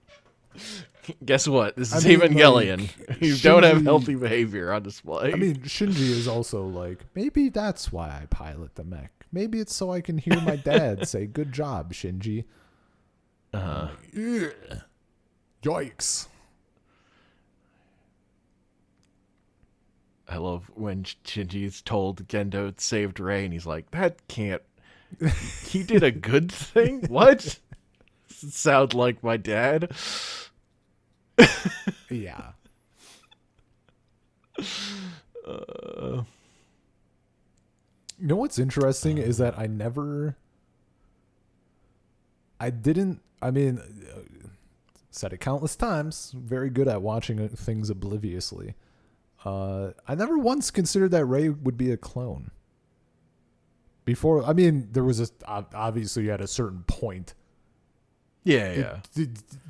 Guess what? This is Evangelion. Like, you don't have healthy behavior on display. I mean, Shinji is also like, maybe that's why I pilot the mech. Maybe it's so I can hear my dad say, "Good job, Shinji." Yikes. I love when Shinji's told Gendo saved Rei, and he's like, that can't... He did a good thing? What? Sound like my dad? Yeah. Uh, You know what's interesting is that I mean, said it countless times, very good at watching things obliviously. I never once considered that Rey would be a clone. Before, I mean, there was obviously at a certain point. yeah.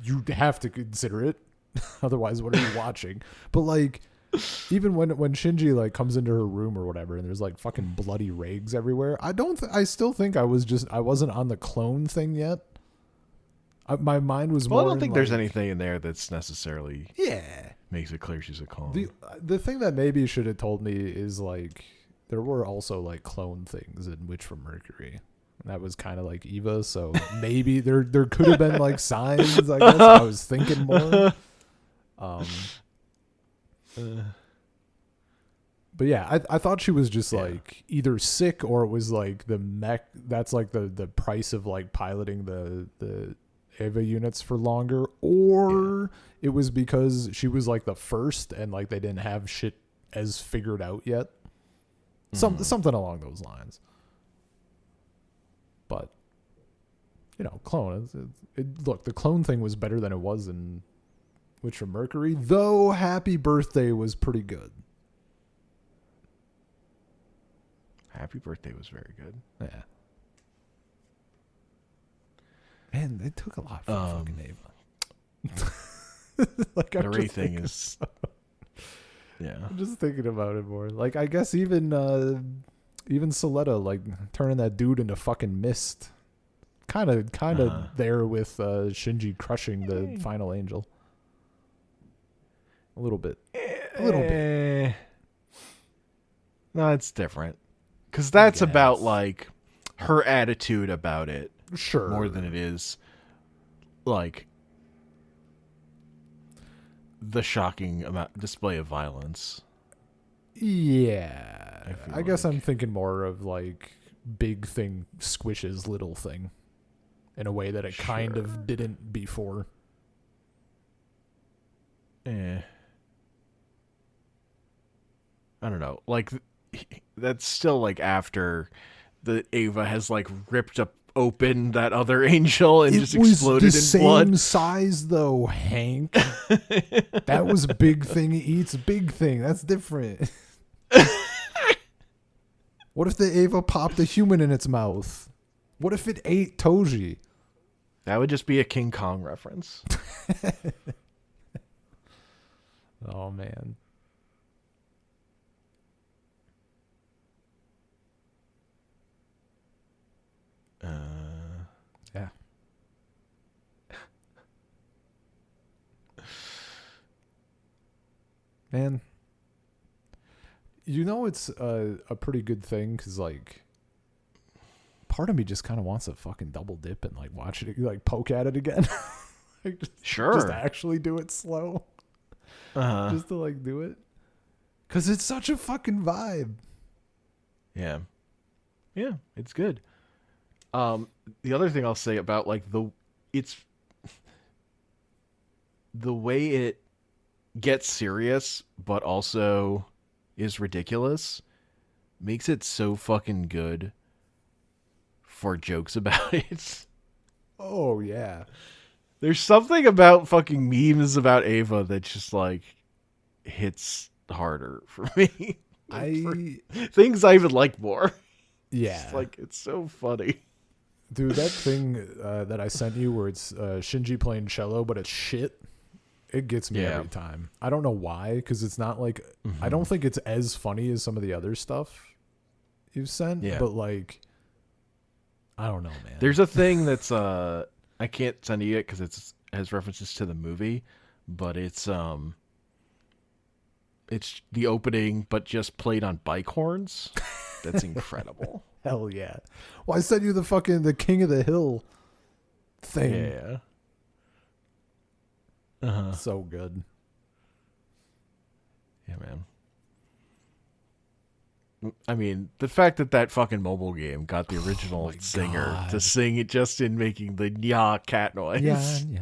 You have to consider it. Otherwise, what are you watching? But like, even when Shinji like comes into her room or whatever, and there's like fucking bloody rags everywhere, I still think I wasn't on the clone thing yet. My mind was more. I don't think there's like, anything in there that's necessarily makes it clear she's a clone. The thing that maybe should have told me is like there were also like clone things in Witch from Mercury. That was kind of like Eva, so maybe there could have been like signs. I guess I was thinking more. But yeah, I thought she was just like either sick or it was like the mech. That's like the price of like piloting the Eva units for longer, or it was because she was like the first and like they didn't have shit as figured out yet. Something along those lines. But you know, clone. Look, the clone thing was better than it was in Witch from Mercury, though Happy Birthday was pretty good. Happy Birthday was very good. Yeah. Man, they took a lot from fucking Ava. Like, the Rey thing is... Yeah. I'm just thinking about it more. Like, I guess even Soletta, like, turning that dude into fucking mist. Kind of there with Shinji crushing the final angel. A little bit. No, it's different. Because that's about, like, her attitude about it. Sure. More than it is, like, the shocking display of violence. Yeah. I guess like. I'm thinking more of, like, big thing squishes little thing. In a way that it kind of didn't before. I don't know. Like, that's still, like, after the Ava has, like, ripped up open that other angel and just exploded in blood. Same size, though, Hank. That was Big Thing eats Big Thing. That's different. What if the Ava popped a human in its mouth? What if it ate Toji? That would just be a King Kong reference. Oh, man. Yeah. Man. You know it's a pretty good thing because, like, part of me just kind of wants to fucking double dip and, like, watch it, like, poke at it again. Like, just actually do it slow. Just to, like, do it. Because it's such a fucking vibe. Yeah. Yeah, it's good. The other thing I'll say about, like, the way it gets serious but also is ridiculous makes it so fucking good for jokes about it. Oh, yeah. There's something about fucking memes about Ava that just, like, hits harder for me. Things I even like more. Yeah. It's like, it's so funny. Dude, that thing that I sent you where it's Shinji playing cello, but it's shit, it gets me every time. I don't know why, because it's not like... I don't think it's as funny as some of the other stuff you've sent, but, like... I don't know, man. There's a thing that's... I can't send you it because it has references to the movie, but it's the opening, but just played on bike horns. That's incredible. Hell yeah. Well, I sent you the King of the Hill thing. Yeah. So good. Yeah, man. I mean, the fact that fucking mobile game got the original singer to sing it just in making the cat noise. Yeah.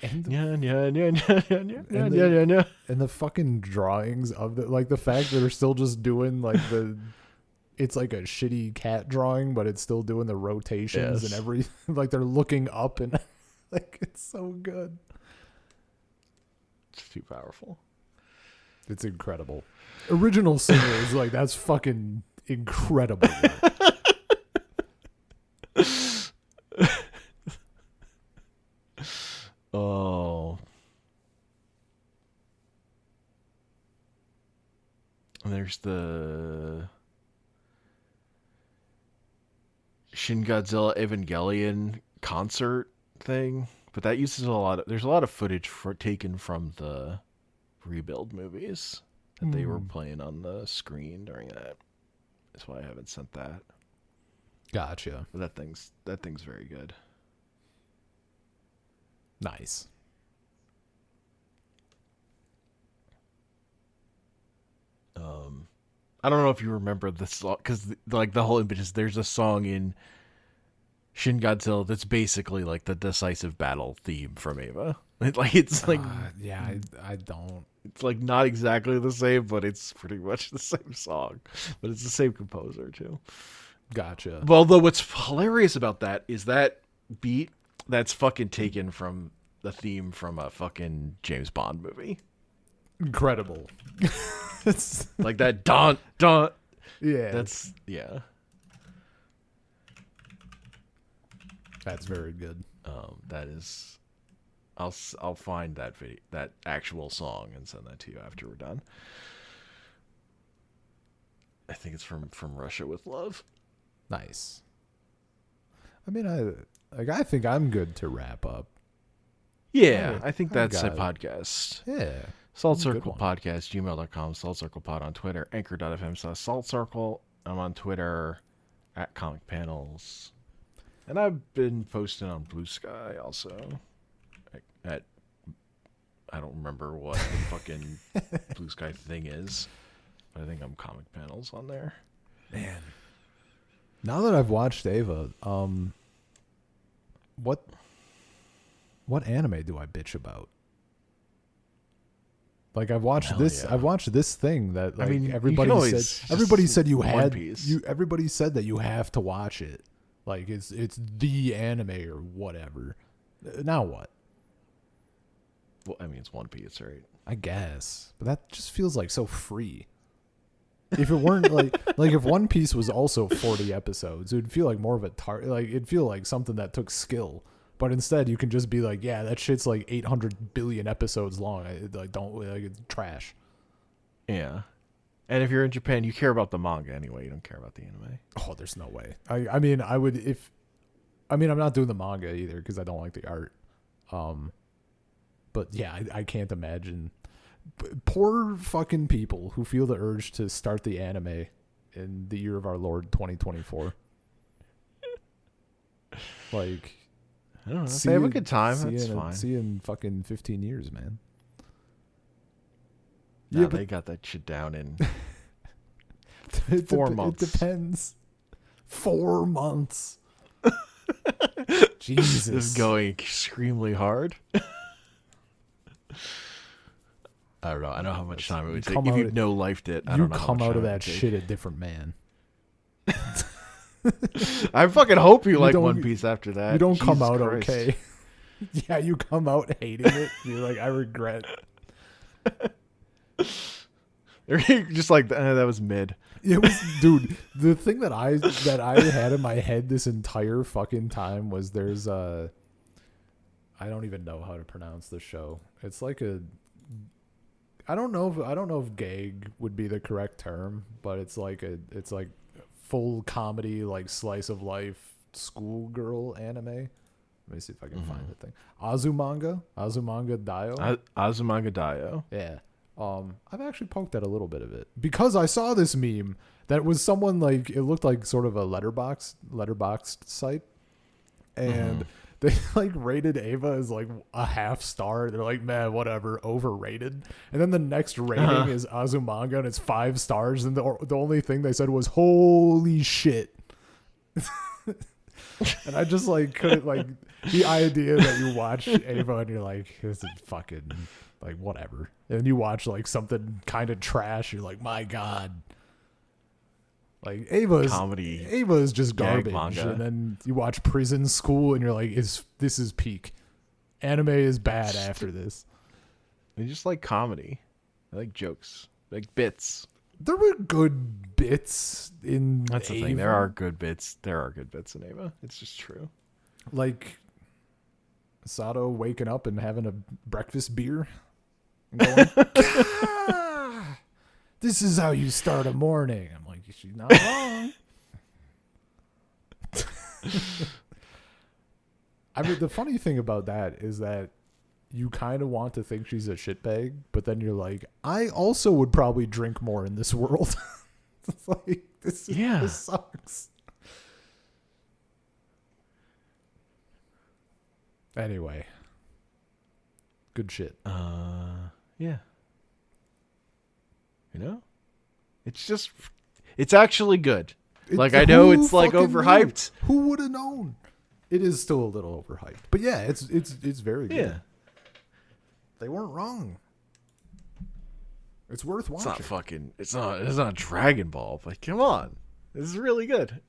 And the fucking drawings of the fact that they're still just doing it's like a shitty cat drawing, but it's still doing the rotations and everything. Like they're looking up and it's so good. It's too powerful. It's incredible. Original singers, that's fucking incredible. Oh. And there's the Shin Godzilla Evangelion concert thing, but that uses there's a lot of footage taken from the Rebuild movies that they were playing on the screen during that. That's why I haven't sent that. Gotcha. But that thing's very good. Nice. I don't know if you remember this song, because the whole image is there's a song in Shin Godzilla that's basically like the decisive battle theme from Eva. Yeah, I don't. It's like not exactly the same, but it's pretty much the same song. But it's the same composer too. Gotcha. Well, though what's hilarious about that is that beat that's fucking taken from the theme from a fucking James Bond movie. Incredible. It's like that dun. Yeah. That's That's very good. That is, I'll find that video, that actual song, and send that to you after we're done. I think it's from Russia with Love. Nice. I mean, I think I'm good to wrap up. Yeah, I think that's a podcast. Yeah. Salt Circle Podcast, gmail.com, Salt Circle Pod on Twitter, anchor.fm/Salt Circle. I'm on Twitter at Comic Panels. And I've been posting on Bluesky also. I don't remember what the fucking Bluesky thing is. But I think I'm Comic Panels on there. Man. Now that I've watched Ava, what anime do I bitch about? Like I've watched I've watched this thing that everybody said you had everybody said that you have to watch it. Like it's the anime or whatever. Now what? Well, I mean it's One Piece, right? I guess. But that just feels like so free. If it weren't like if One Piece was also 40 episodes, it would feel like more of a it'd feel like something that took skill. But instead, you can just be like, yeah, that shit's like 800 billion episodes long. It's trash. Yeah. And if you're in Japan, you care about the manga anyway. You don't care about the anime. Oh, there's no way. I mean, I would I'm not doing the manga either because I don't like the art. But yeah, I can't imagine. Poor fucking people who feel the urge to start the anime in the year of our Lord 2024. Like... I don't know. If they have a good time, that's fine. See you in fucking 15 years, man. Nah, they got that shit down in 4 months. It depends. 4 months. Jesus. This is going extremely hard. I don't know. I know how much time it would take. If you've no-lifed it, I don't know. You come out of that shit a different man. I fucking hope you like One Piece after that. You don't come out okay. Yeah, you come out hating it. You're like, I regret. They're just like, that was mid. It was, dude. The thing that I had in my head this entire fucking time was there's I don't even know how to pronounce the show. It's like I don't know if gag would be the correct term, but it's like full comedy, like slice of life schoolgirl anime. Let me see if I can find the thing. Azumanga Daioh. Azumanga Daioh. Yeah. I've actually poked at a little bit of it because I saw this meme that was someone like it looked like sort of a letterboxed site, and they like rated Ava as like a half star. They're like, man, whatever, overrated. And then the next rating is Azumanga, and it's 5 stars. And the only thing they said was, holy shit. And I just like couldn't like the idea that you watch Ava and you're like, this is fucking like whatever. And you watch like something kind of trash, you're like, my God. Like Ava's Comedy. Ava is just gag garbage. manga. And then you watch Prison School and you're like, this is peak. Anime is bad after this. I just like comedy. I like jokes. Like bits. There were good bits in That's the Ava. thing. There are good bits. There are good bits in Ava. It's just true. Like Sato waking up and having a breakfast beer. And going, "Ah, this is how you start a morning." I'm like, she's not wrong. I mean, the funny thing about that is that you kind of want to think she's a shitbag, but then you're like, I also would probably drink more in this world. It's like, this sucks. Anyway. Good shit. Yeah. You know? It's actually good. Like, I know it's like overhyped. Who would have known? It is still a little overhyped. But yeah, it's very good. Yeah. They weren't wrong. It's worth watching. It's not Dragon Ball. Like, come on. This is really good.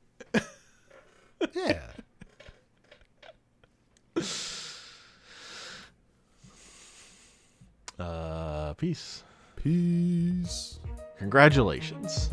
Yeah. Peace. Peace. Congratulations.